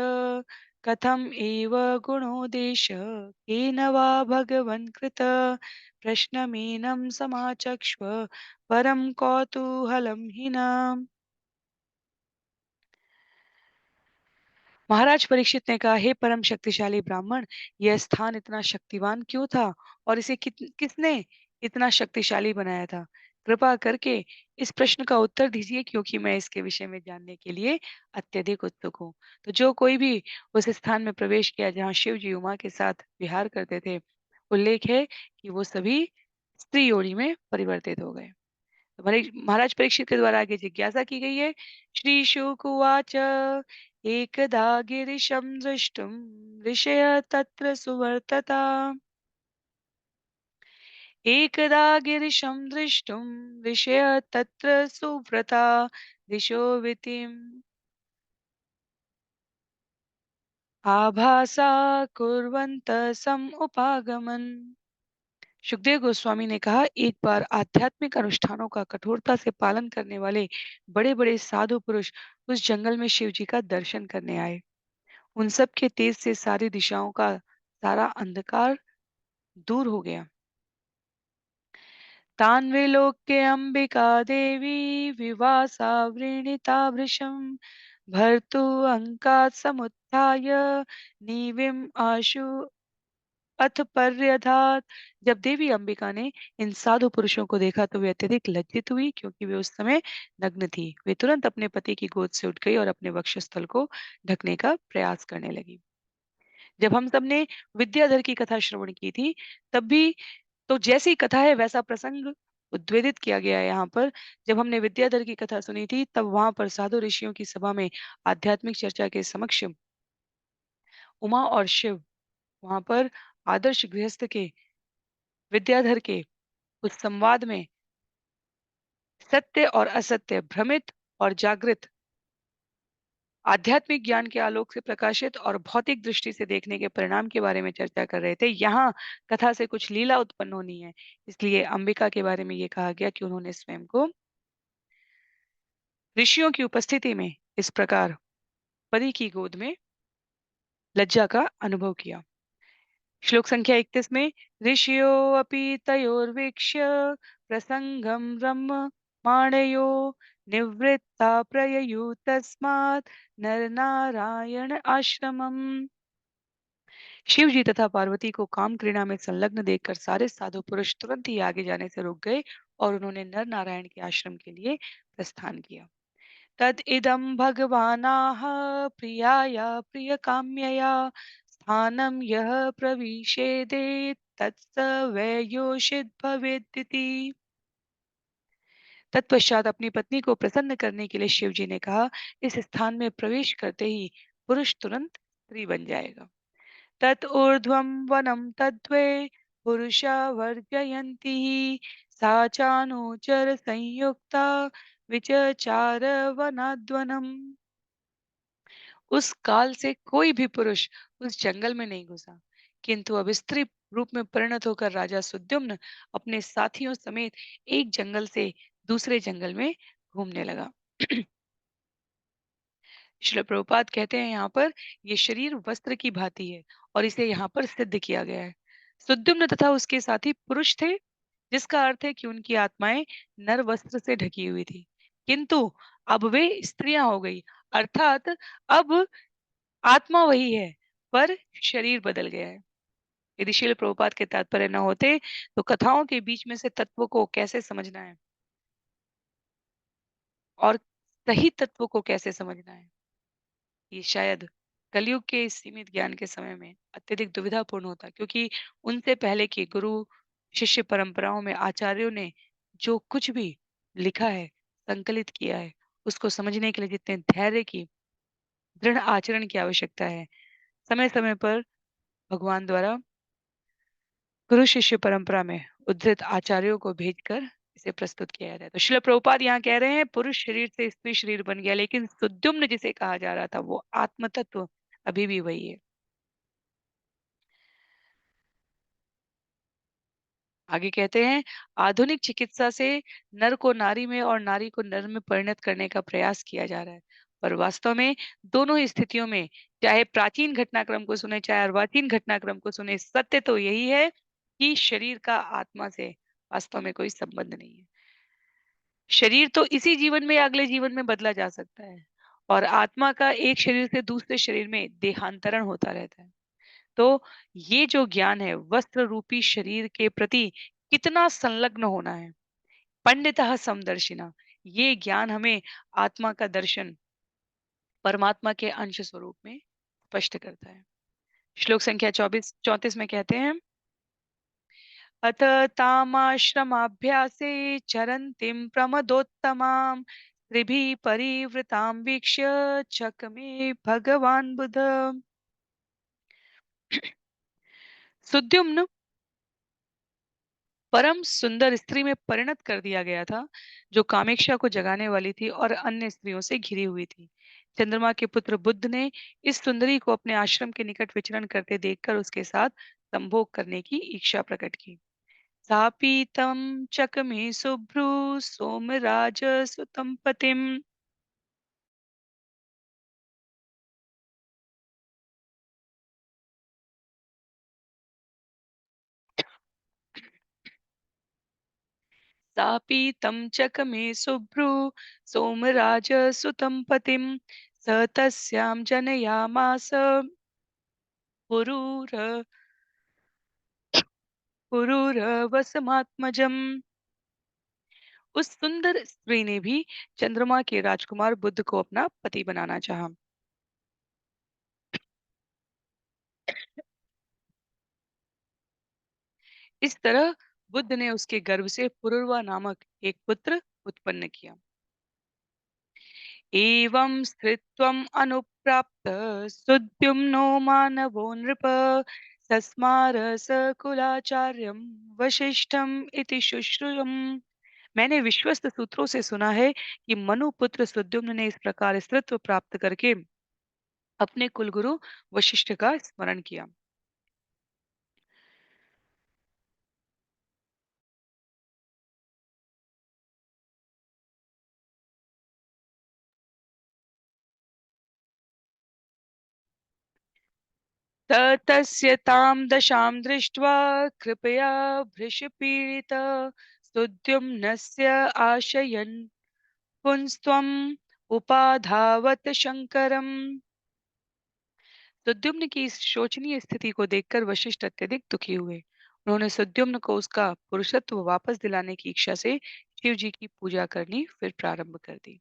कथम एव गुणोदेश केन वा भगवन् कृत प्रश्नमेनं समाचक्ष्व परम कौतूहलं हिना। महाराज परीक्षित ने कहा, हे परम शक्तिशाली ब्राह्मण, यह स्थान इतना शक्तिवान क्यों था और इसे किसने इतना शक्तिशाली बनाया था? कृपा करके इस प्रश्न का उत्तर दीजिए, क्योंकि मैं इसके विषय में जानने के लिए अत्यधिक उत्सुक हूँ। तो जो कोई भी उस स्थान में प्रवेश किया जहाँ शिव जी उमा के साथ विहार करते थे, उल्लेख है कि वो सभी स्त्री योनि में परिवर्तित हो गए। महाराज परीक्षित के द्वारा आगे जिज्ञासा की गई है। श्री शुक उवाच एकदा गिरिशं दृष्टुं ऋषय तत्र सुवर्तता। एकदा गिरिशं दृष्टुं ऋषय तत्र सुव्रता दिशो वितिम् आभासा कुर्वन्तः समुपागमन्। सुखदेव गोस्वामी ने कहा, एक बार आध्यात्मिक अनुष्ठानों का कठोरता से पालन करने वाले बड़े बड़े साधु पुरुष उस जंगल में शिव जी का दर्शन करने आए। उन सब के तेज से सारी दिशाओं का सारा अंधकार दूर हो गया। तान् विलोक्य अंबिका देवी विवासा वृणीता वृषं भर्तु अंकात् समुत्थाय नीविम आशु अथ पर्यधात। जब देवी अंबिका ने इन साधु पुरुषों को देखा तो वे अत्यधिक लज्जित हुई, क्योंकि वे उस समय नग्न थी। वे तुरंत अपने पति की गोद से उठ गई और अपने वक्षस्थल को ढकने का प्रयास करने लगी। जब हम सबने विद्याधर की कथा श्रवण की थी, तब भी तो जैसी कथा है वैसा प्रसंग उद्वेलित किया गया है यहाँ पर। जब हमने विद्याधर की कथा सुनी थी, तब वहां पर साधु ऋषियों की सभा में आध्यात्मिक चर्चा के समक्ष उमा और शिव वहां पर आदर्श गृहस्थ के विद्याधर के उस संवाद में सत्य और असत्य, भ्रमित और जागृत, आध्यात्मिक ज्ञान के आलोक से प्रकाशित और भौतिक दृष्टि से देखने के परिणाम के बारे में चर्चा कर रहे थे। यहाँ कथा से कुछ लीला उत्पन्न होनी है, इसलिए अंबिका के बारे में ये कहा गया कि उन्होंने स्वयं को ऋषियों की उपस्थिति में इस प्रकार पति की गोद में लज्जा का अनुभव किया। श्लोक संख्या 31 में ऋषियो अपि तयोर्वीक्ष्य प्रसंगम ब्रह्म माणयो निवृत्ता प्रययु तस्मात् नर नारायण आश्रमम। शिव जी तथा पार्वती को काम क्रीड़ा में संलग्न देखकर सारे साधु पुरुष तुरंत ही आगे जाने से रुक गए और उन्होंने नर नारायण के आश्रम के लिए प्रस्थान किया। तद इदं भगवानाह प्रियाया प्रिय काम्यया स्थानं यः प्रविशेदे तत्स वै योषित भवेदिति। तत्पश्चात अपनी पत्नी को प्रसन्न करने के लिए शिव जी ने कहा, इस स्थान में प्रवेश करते ही पुरुष तुरंत स्त्री बन जाएगा। तत् ऊर्ध्वं वनं तद्वै पुरुषा वर्जयन्ति सा चानुचर संयुक्ता विचचार वनाद्वनम्। उस काल से कोई भी पुरुष उस जंगल में नहीं घुसा, किंतु अब स्त्री रूप में परिणत होकर राजा सुद्युम्न अपने साथियों समेत एक जंगल से दूसरे जंगल में घूमने लगा। श्रील प्रभुपाद कहते हैं यहाँ पर ये शरीर वस्त्र की भांति है और इसे यहाँ पर सिद्ध किया गया है। सुद्युम्न तथा उसके साथी पुरुष थे, जिसका अर्थ है कि उनकी आत्माएं नर वस्त्र से ढकी हुई थी, किंतु अब वे स्त्रियां हो गई, अर्थात अब आत्मा वही है पर शरीर बदल गया है। यदि श्रील प्रभुपाद के तात्पर्य न होते तो कथाओं के बीच में से तत्वों को कैसे समझना है और सही तत्वों को कैसे समझना है, ये शायद कलयुग के इस सीमित ज्ञान के समय में अत्यधिक दुविधापूर्ण होता, क्योंकि उनसे पहले की गुरु शिष्य परंपराओं में आचार्यों ने जो कुछ भी लिखा है, संकलित किया है, उसको समझने के लिए जितने धैर्य की, दृढ़ आचरण की आवश्यकता है, समय समय पर भगवान द्वारा गुरु शिष्य परंपरा में उद्धृत आचार्यों को भेजकर इसे प्रस्तुत किया जाता है। तो श्रील प्रभुपाद यहाँ कह रहे हैं पुरुष शरीर से स्त्री शरीर बन गया, लेकिन सुद्युम्न जिसे कहा जा रहा था वो आत्म तत्व अभी भी वही है। आगे कहते हैं आधुनिक चिकित्सा से नर को नारी में और नारी को नर में परिणत करने का प्रयास किया जा रहा है, पर वास्तव में दोनों ही स्थितियों में, चाहे प्राचीन घटनाक्रम को सुने चाहे अर्वाचीन घटनाक्रम को सुने, सत्य तो यही है कि शरीर का आत्मा से वास्तव में कोई संबंध नहीं है। शरीर तो इसी जीवन में या अगले जीवन में बदला जा सकता है और आत्मा का एक शरीर से दूसरे शरीर में देहांतरण होता रहता है। तो ये जो ज्ञान है वस्त्र रूपी शरीर के प्रति कितना संलग्न होना है, पंडितः समदर्शिना, ये ज्ञान हमें आत्मा का दर्शन परमात्मा के अंश स्वरूप में स्पष्ट करता है। श्लोक संख्या 34 में कहते हैं अथ तामाश्रमाभ्यासे चरन्तीं प्रमदोत्तमां त्रिभिः परिवृतां वीक्ष्य चकमे भगवान बुध। सुद्युम्न परम सुंदर स्त्री में परिणत कर दिया गया था, जो कामेक्षा को जगाने वाली थी और अन्य स्त्रियों से घिरी हुई थी। चंद्रमा के पुत्र बुद्ध ने इस सुंदरी को अपने आश्रम के निकट विचरण करते देखकर उसके साथ संभोग करने की इच्छा प्रकट की। सापीतं चकमे शुभ्रू सोमराज सुतं पतिम। सापीतं चकमे शुभ्रू सोमराज सुतं पतिम स तस्यां जनयामास पुरूर पुरूरवसमात्मजम्। उस सुंदर स्त्री ने भी चंद्रमा के राजकुमार बुद्ध को अपना पति बनाना चाहा। इस तरह बुद्ध ने उसके गर्भ से पुरुरवा नामक एक पुत्र उत्पन्न किया। एवं स्थित्वम् अनुप्राप्त सुद्युम्नो मानवो नृप सस्मार सकुलाचार्यं वशिष्ठम इति शुश्रूषम्। मैंने विश्वस्त सूत्रों से सुना है कि मनु पुत्र सुद्युम्न ने इस प्रकार स्त्रीत्व प्राप्त करके अपने कुलगुरु वशिष्ठ का स्मरण किया। तस्य तां दशां दृष्ट्वा कृपया भृशपीडित सुद्युम्नस्य आशयन् पुंस्त्वम् उपाधावत शंकरम्। सुद्युम्न की इस शोचनीय स्थिति को देखकर वशिष्ठ अत्यधिक दुखी हुए। उन्होंने सुद्युम्न को उसका पुरुषत्व वापस दिलाने की इच्छा से शिव जी की पूजा करनी फिर प्रारंभ कर दी।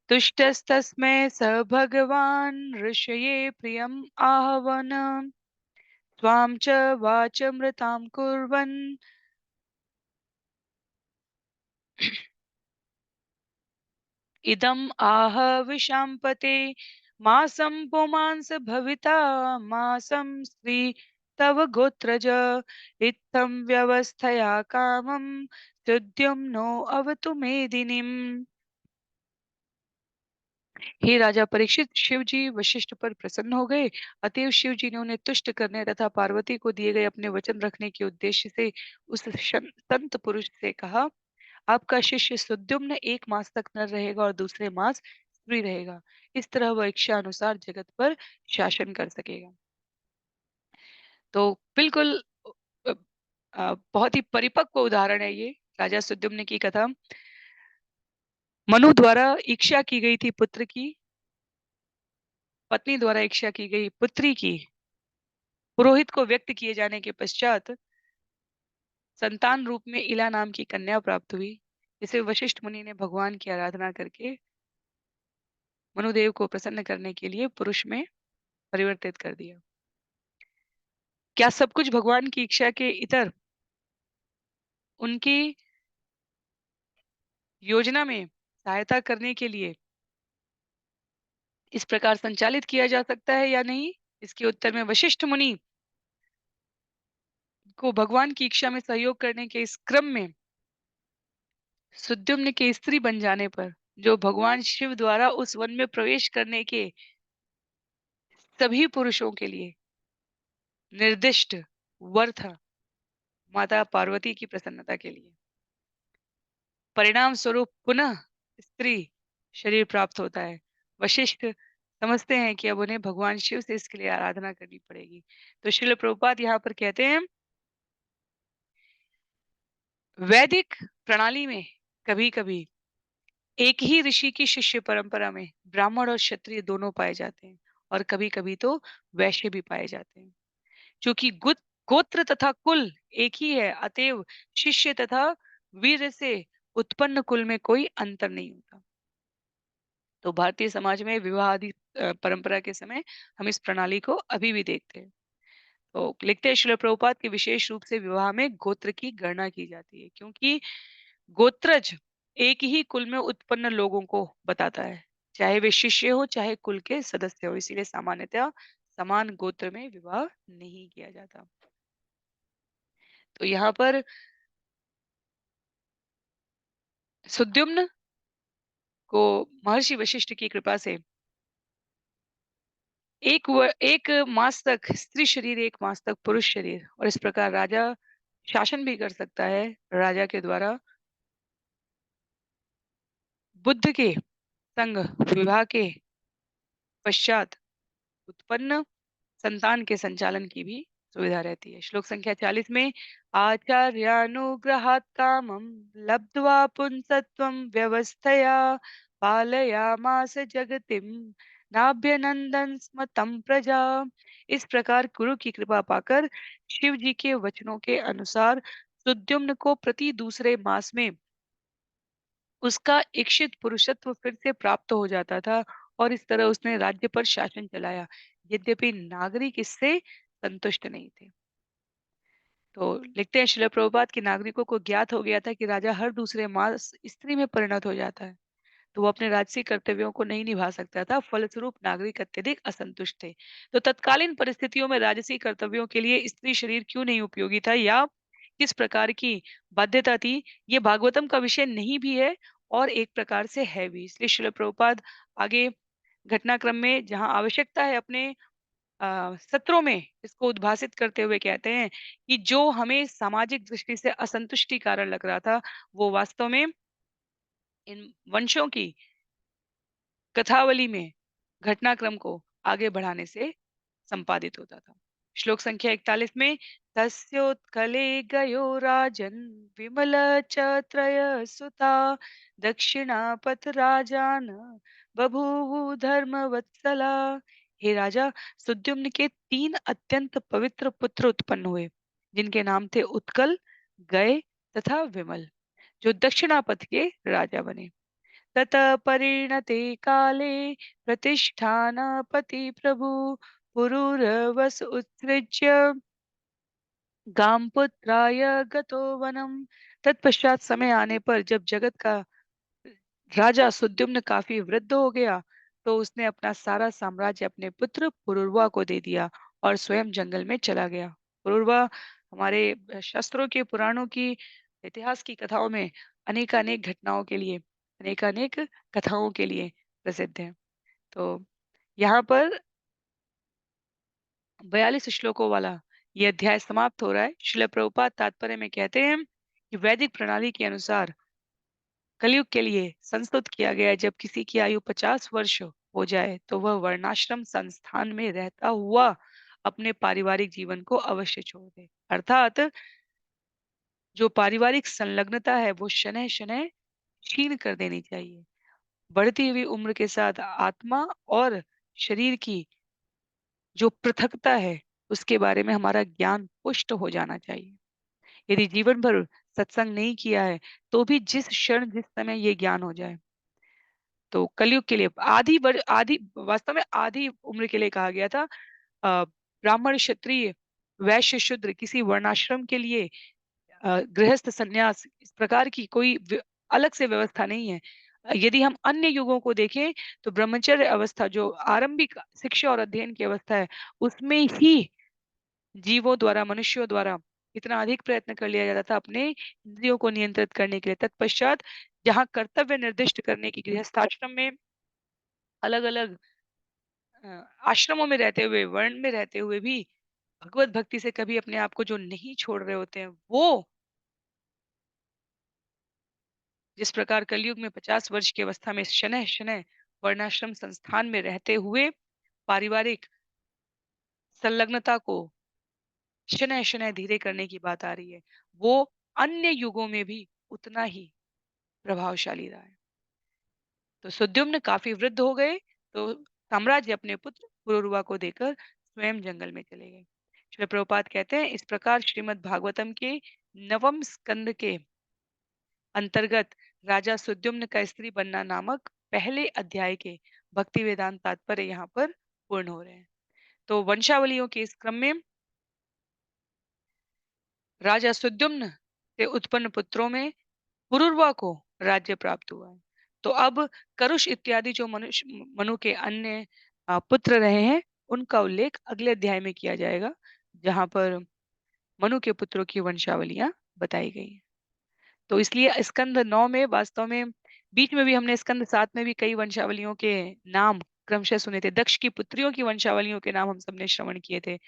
तुष्टस्तस्मै स भगवान् ऋषये प्रियम् आहवन त्वां च वाचमृतां कुर्वन् इदम् आह विशाम्पते मासं पुमांस भविता मासं स्त्री तव गोत्रज इत्थं व्यवस्थया कामं सुद्युम्नो अवतु मेदिनीम्। हे राजा परीक्षित, शिव जी वशिष्ठ पर प्रसन्न हो गए। अतएव शिव जी ने उन्हें तुष्ट करने तथा पार्वती को दिए गए अपने वचन रखने के उद्देश्य से उस संत पुरुष से कहा, आपका शिष्य सुद्युम्न एक मास तक नर रहेगा और दूसरे मास स्त्री रहेगा। इस तरह वह इच्छा अनुसार जगत पर शासन कर सकेगा। तो बिल्कुल अ, बहुत ही परिपक्व उदाहरण है ये राजा सुद्युम्न की कथा। मनु द्वारा इच्छा की गई थी पुत्र की, पत्नी द्वारा इच्छा की गई पुत्री की, पुरोहित को व्यक्त किए जाने के पश्चात संतान रूप में इला नाम की कन्या प्राप्त हुई, जिसे वशिष्ठ मुनि ने भगवान की आराधना करके मनुदेव को प्रसन्न करने के लिए पुरुष में परिवर्तित कर दिया। क्या सब कुछ भगवान की इच्छा के इतर उनकी योजना में सहायता करने के लिए इस प्रकार संचालित किया जा सकता है या नहीं? इसके उत्तर में वशिष्ठ मुनि को भगवान की इच्छा में सहयोग करने के इस क्रम में सुद्युम्न के स्त्री बन जाने पर जो भगवान शिव द्वारा उस वन में प्रवेश करने के सभी पुरुषों के लिए निर्दिष्ट वर था, माता पार्वती की प्रसन्नता के लिए। परिणाम स्वरूप पुनः स्त्री शरीर प्राप्त होता है। वशिष्ठ समझते हैं कि अब उन्हें भगवान शिव से इसके लिए आराधना करनी पड़ेगी। तो श्रील प्रभुपाद यहाँ पर कहते हैं, वैदिक प्रणाली में कभी-कभी एक ही ऋषि की शिष्य परंपरा में ब्राह्मण और क्षत्रिय दोनों पाए जाते हैं और कभी-कभी तो वैश्य भी पाए जाते हैं। क्योंकि गोत्र तथा कुल एक ही है, अतएव शिष्य तथा वीर से उत्पन्न कुल में कोई अंतर नहीं होता। तो भारतीय समाज में विवाह आदि परंपरा के समय हम इस प्रणाली को अभी भी देखते हैं। तो लिखते हैं श्रील प्रभुपाद की विशेष रूप से विवाह में गोत्र की गणना की जाती है, क्योंकि गोत्रज एक ही कुल में उत्पन्न लोगों को बताता है, चाहे वे शिष्य हो चाहे कुल के सदस्य हो। इसीलिए सामान्यतः समान गोत्र में विवाह नहीं किया जाता। तो यहाँ पर सुद्युम्न को महर्षि वशिष्ठ की कृपा से एक मास तक स्त्री शरीर, एक मास तक पुरुष शरीर, और इस प्रकार राजा शासन भी कर सकता है। राजा के द्वारा बुद्ध के संग विवाह के पश्चात उत्पन्न संतान के संचालन की भी सुविधा रहती है। श्लोक संख्या 40 में, आचार्यानुग्रहात् कामं लब्ध्वा पुंसत्वं व्यवस्थया पालयामास जगतिम नाभ्यनंदन स्म तम प्रजा। इस प्रकार गुरु की कृपा पाकर शिव जी के वचनों के अनुसार सुद्युम्न को प्रति दूसरे मास में उसका इच्छित पुरुषत्व फिर से प्राप्त हो जाता था और इस तरह उसने राज्य पर शासन चलाया। यद्यपि नागरिक इससे संतुष्ट नहीं थे। तो लिखते हैं श्रील प्रभुपाद कि नागरिकों को ज्ञात हो गया था कि राजा हर दूसरे मास स्त्री में परिणत हो जाता है, तो वो अपने राजसी कर्तव्यों को नहीं निभा सकता था। फलस्वरूप नागरिक अत्यधिक असंतुष्ट थे। तो तत्कालीन परिस्थितियों में राजसी कर्तव्यों के लिए स्त्री शरीर क्यों नहीं उपयोगी था या किस प्रकार की बाध्यता थी, ये भागवतम का विषय नहीं भी है और एक प्रकार से है भी। इसलिए श्रील प्रभुपाद आगे घटनाक्रम में जहाँ आवश्यकता है अपने सत्रों में इसको उद्भासित करते हुए कहते हैं कि जो हमें सामाजिक दृष्टि से असंतुष्टि कारण लग रहा था, वो वास्तव में इन वंशों की कथावली में घटनाक्रम को आगे बढ़ाने से संपादित होता था। श्लोक संख्या 41 में तस्योत्कले गयो राजन् विमल च त्रय सुता दक्षिणापथ राजान बभूवु धर्मवत्सला। हे राजा, सुद्युम्न के 3 अत्यंत पवित्र पुत्र उत्पन्न हुए, जिनके नाम थे उत्कल, गय तथा विमल, जो दक्षिणापथ के राजा बने। ततः परिणते काले प्रतिष्ठानपति प्रभु पुरूरवस उत्सृज्य गांपुत्राय गतो वनम। तत्पश्चात समय आने पर जब जगत का राजा सुद्युम्न काफी वृद्ध हो गया, तो उसने अपना सारा साम्राज्य अपने पुत्र पुरुरवा को दे दिया और स्वयं जंगल में चला गया। पुरुरवा हमारे शास्त्रों के पुराणों की इतिहास की कथाओं में अनेकानेक घटनाओं के लिए अनेकानेक कथाओं के लिए प्रसिद्ध है। तो यहाँ पर 42 श्लोकों वाला ये अध्याय समाप्त हो रहा है। श्रील प्रभुपाद तात्पर्य में कहते हैं कि वैदिक प्रणाली के अनुसार कलयुग के लिए संस्तुत किया गया है, जब किसी की आयु 50 वर्ष हो जाए तो वह वर्णाश्रम संस्थान में रहता हुआ अपने पारिवारिक जीवन को अवश्य छोड़ दे। अर्थात जो पारिवारिक संलग्नता है वो शनैः शनैः क्षीण कर देनी चाहिए। बढ़ती हुई उम्र के साथ आत्मा और शरीर की जो पृथकता है उसके बारे में हमारा ज्ञान पुष्ट हो जाना चाहिए। यदि जीवन भर सत्संग नहीं किया है तो भी जिस क्षण जिस समय ये ज्ञान हो जाए, तो कलयुग के लिए आधी वास्तव में आधी उम्र के लिए कहा गया था। ब्राह्मण क्षत्रिय वैश्य शूद्र किसी वर्णाश्रम के लिए गृहस्थ संन्यास इस प्रकार की कोई अलग से व्यवस्था नहीं है। यदि हम अन्य युगों को देखें तो ब्रह्मचर्य अवस्था जो आरंभिक शिक्षा और अध्ययन की अवस्था है, उसमें ही जीवों द्वारा मनुष्यों द्वारा इतना अधिक प्रयत्न कर लिया जाता था अपने इंद्रियों को नियंत्रित करने के लिए। तत्पश्चात जहाँ कर्तव्य निर्दिष्ट करने की गृहस्थाश्रम में अलग अलग आश्रमों में रहते हुए वर्ण में रहते हुए भी भगवत भक्ति से कभी अपने आप को जो नहीं छोड़ रहे होते हैं, वो जिस प्रकार कलयुग में 50 वर्ष की अवस्था में शनैः शनैः वर्णाश्रम संस्थान में रहते हुए पारिवारिक संलग्नता को शनैः शनैः धीरे करने की बात आ रही है, वो अन्य युगों में भी उतना ही प्रभावशाली रहा है। तो सुद्युम्न काफी वृद्ध हो गए, तो साम्राज्य अपने पुत्र पुरुरवा को देकर स्वयं जंगल में चले गए। श्रील प्रभुपाद कहते हैं इस प्रकार श्रीमद् भागवतम के नवम स्कंद के अंतर्गत राजा सुद्युम्न का स्त्री बनना नामक पहले अध्याय के भक्ति वेदांत तात्पर्य यहाँ पर पूर्ण हो रहे हैं। तो वंशावलियों के इस क्रम में राजा सुद्युम्न से उत्पन्न पुत्रों में पुरुरवा को राज्य प्राप्त हुआ है। तो अब करुष इत्यादि जो मनुष्य मनु के अन्य पुत्र रहे हैं, उनका उल्लेख अगले अध्याय में किया जाएगा, जहां पर मनु के पुत्रों की वंशावलियां बताई गई हैं। तो इसलिए स्कंद 9 में वास्तव में बीच में भी हमने स्कंद 7 में भी कई वंशावलियों के नाम क्रमशः सुने थे। दक्ष की पुत्रियों की वंशावलियों के नाम हम सबने श्रवण किए थे।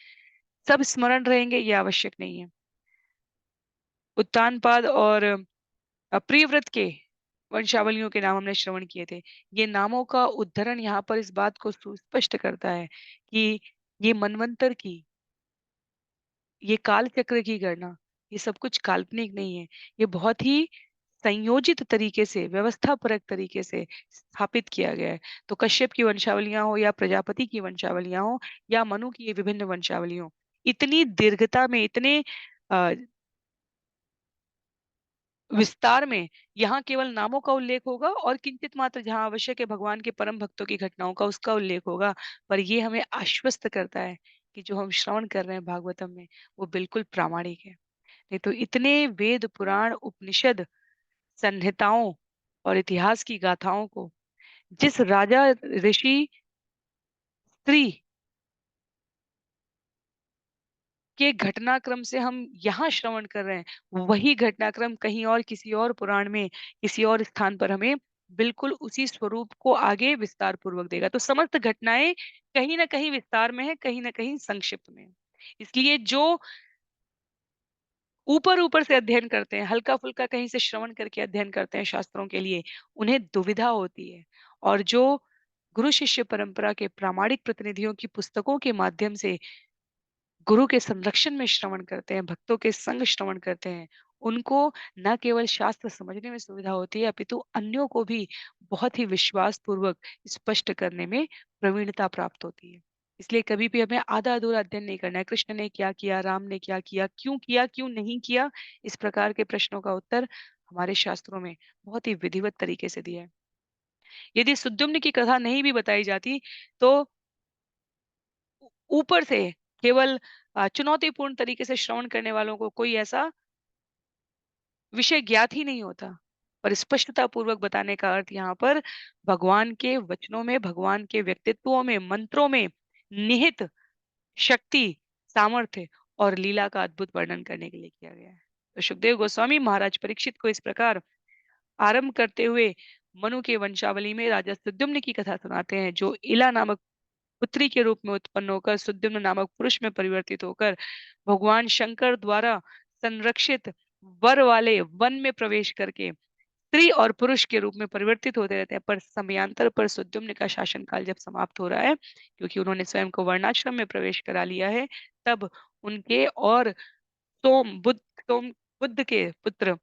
सब स्मरण रहेंगे ये आवश्यक नहीं है। उत्तानपाद और प्रियव्रत के वंशावलियों के नाम हमने श्रवण किए थे। ये नामों का उद्धरण यहाँ पर इस बात को सुस्पष्ट करता है कि ये मनवंतर की, ये काल चक्र की गणना, ये सब कुछ काल्पनिक नहीं है। ये बहुत ही संयोजित तरीके से, व्यवस्थापरक तरीके से स्थापित किया गया है। तो कश्यप की वंशावलियां हो या प्रजापति की वंशावलियां हो या मनु की ये विभिन्न वंशावलियों, इतनी दीर्घता में, इतने अ, विस्तार में यहाँ केवल नामों का उल्लेख होगा और किंचित मात्र जहाँ आवश्यक है भगवान के परम भक्तों की घटनाओं का उसका उल्लेख होगा। पर ये हमें आश्वस्त करता है कि जो हम श्रवण कर रहे हैं भागवतम में वो बिल्कुल प्रामाणिक है। नहीं तो इतने वेद पुराण उपनिषद संहिताओं और इतिहास की गाथाओं को जिस राजा ऋषि स्त्री के घटनाक्रम से हम यहाँ श्रवण कर रहे हैं, वही घटनाक्रम कहीं और किसी और पुराण में किसी और स्थान पर हमें बिल्कुल उसी स्वरूप को आगे विस्तार पूर्वक देगा। तो समस्त घटनाएं कहीं ना कहीं विस्तार में है, कहीं ना कहीं संक्षिप्त में है। इसलिए जो ऊपर ऊपर से अध्ययन करते हैं, हल्का फुल्का कहीं से श्रवण करके अध्ययन करते हैं शास्त्रों के लिए, उन्हें दुविधा होती है। और जो गुरु शिष्य परंपरा के प्रामाणिक प्रतिनिधियों की पुस्तकों के माध्यम से गुरु के संरक्षण में श्रवण करते हैं, भक्तों के संग श्रवण करते हैं, उनको न केवल शास्त्र समझने में सुविधा होती है, अपितु अन्यों को भी बहुत ही विश्वास पूर्वक स्पष्ट करने में प्रवीणता प्राप्त होती है। इसलिए कभी भी हमें आधा-अधूरा अध्ययन नहीं करना है। कृष्ण ने क्या किया, राम ने क्या किया, क्यों नहीं किया? इस प्रकार के प्रश्नों का उत्तर हमारे शास्त्रों में बहुत ही विधिवत तरीके से दिया है। यदि सुद्युम्न की कथा नहीं भी बताई जाती, तो ऊपर से केवल चुनौतीपूर्ण तरीके से श्रवण करने वालों को कोई ऐसा विषय ज्ञात ही नहीं होता। पर स्पष्टता पूर्वक बताने का अर्थ यहाँ पर भगवान के वचनों में, भगवान के व्यक्तित्वों में, मंत्रों में निहित शक्ति, सामर्थ्य और लीला का अद्भुत वर्णन करने के लिए किया गया है। तो सुखदेव गोस्वामी महाराज परीक्षित को इस प्रकार आरंभ करते हुए मनु के वंशावली में राजा सुद्युम्न की कथा सुनाते हैं, जो इला नामक पुत्री के रूप में उत्पन्न होकर सुद्युम्न नामक पुरुष में परिवर्तित होकर भगवान शंकर द्वारा संरक्षित वर वाले वन में प्रवेश करके स्त्री और पुरुष के रूप में परिवर्तित होते रहते हैं। पर समयांतर पर सुद्युम्न का शासनकाल जब समाप्त हो रहा है, क्योंकि उन्होंने स्वयं को वर्णाश्रम में प्रवेश करा लिया है, तब उनके और सोम बुद्ध सोम बुद्ध के पुत्र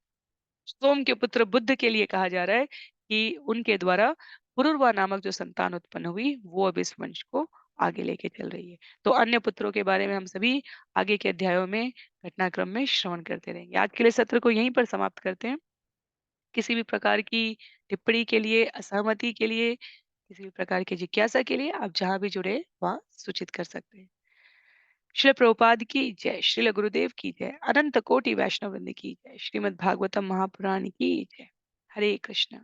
सोम के पुत्र बुद्ध के लिए कहा जा रहा है कि उनके द्वारा पुरुरवा नामक जो संतान उत्पन्न हुई, वो अब इस वंश को आगे लेके चल रही है। तो अन्य पुत्रों के बारे में हम सभी आगे के अध्यायों में घटनाक्रम में श्रवण करते रहेंगे। आज के लिए सत्र को यहीं पर समाप्त करते हैं। किसी भी प्रकार की टिप्पणी के लिए, असहमति के लिए, किसी भी प्रकार की जिज्ञासा के लिए आप जहाँ भी जुड़े वहाँ सूचित कर सकते हैं। श्रील प्रभुपाद की जय, श्रील गुरुदेव की जय, अनंत कोटि वैष्णव वृंद की जय, श्रीमद् भागवतम महापुराण की जय। हरे कृष्ण।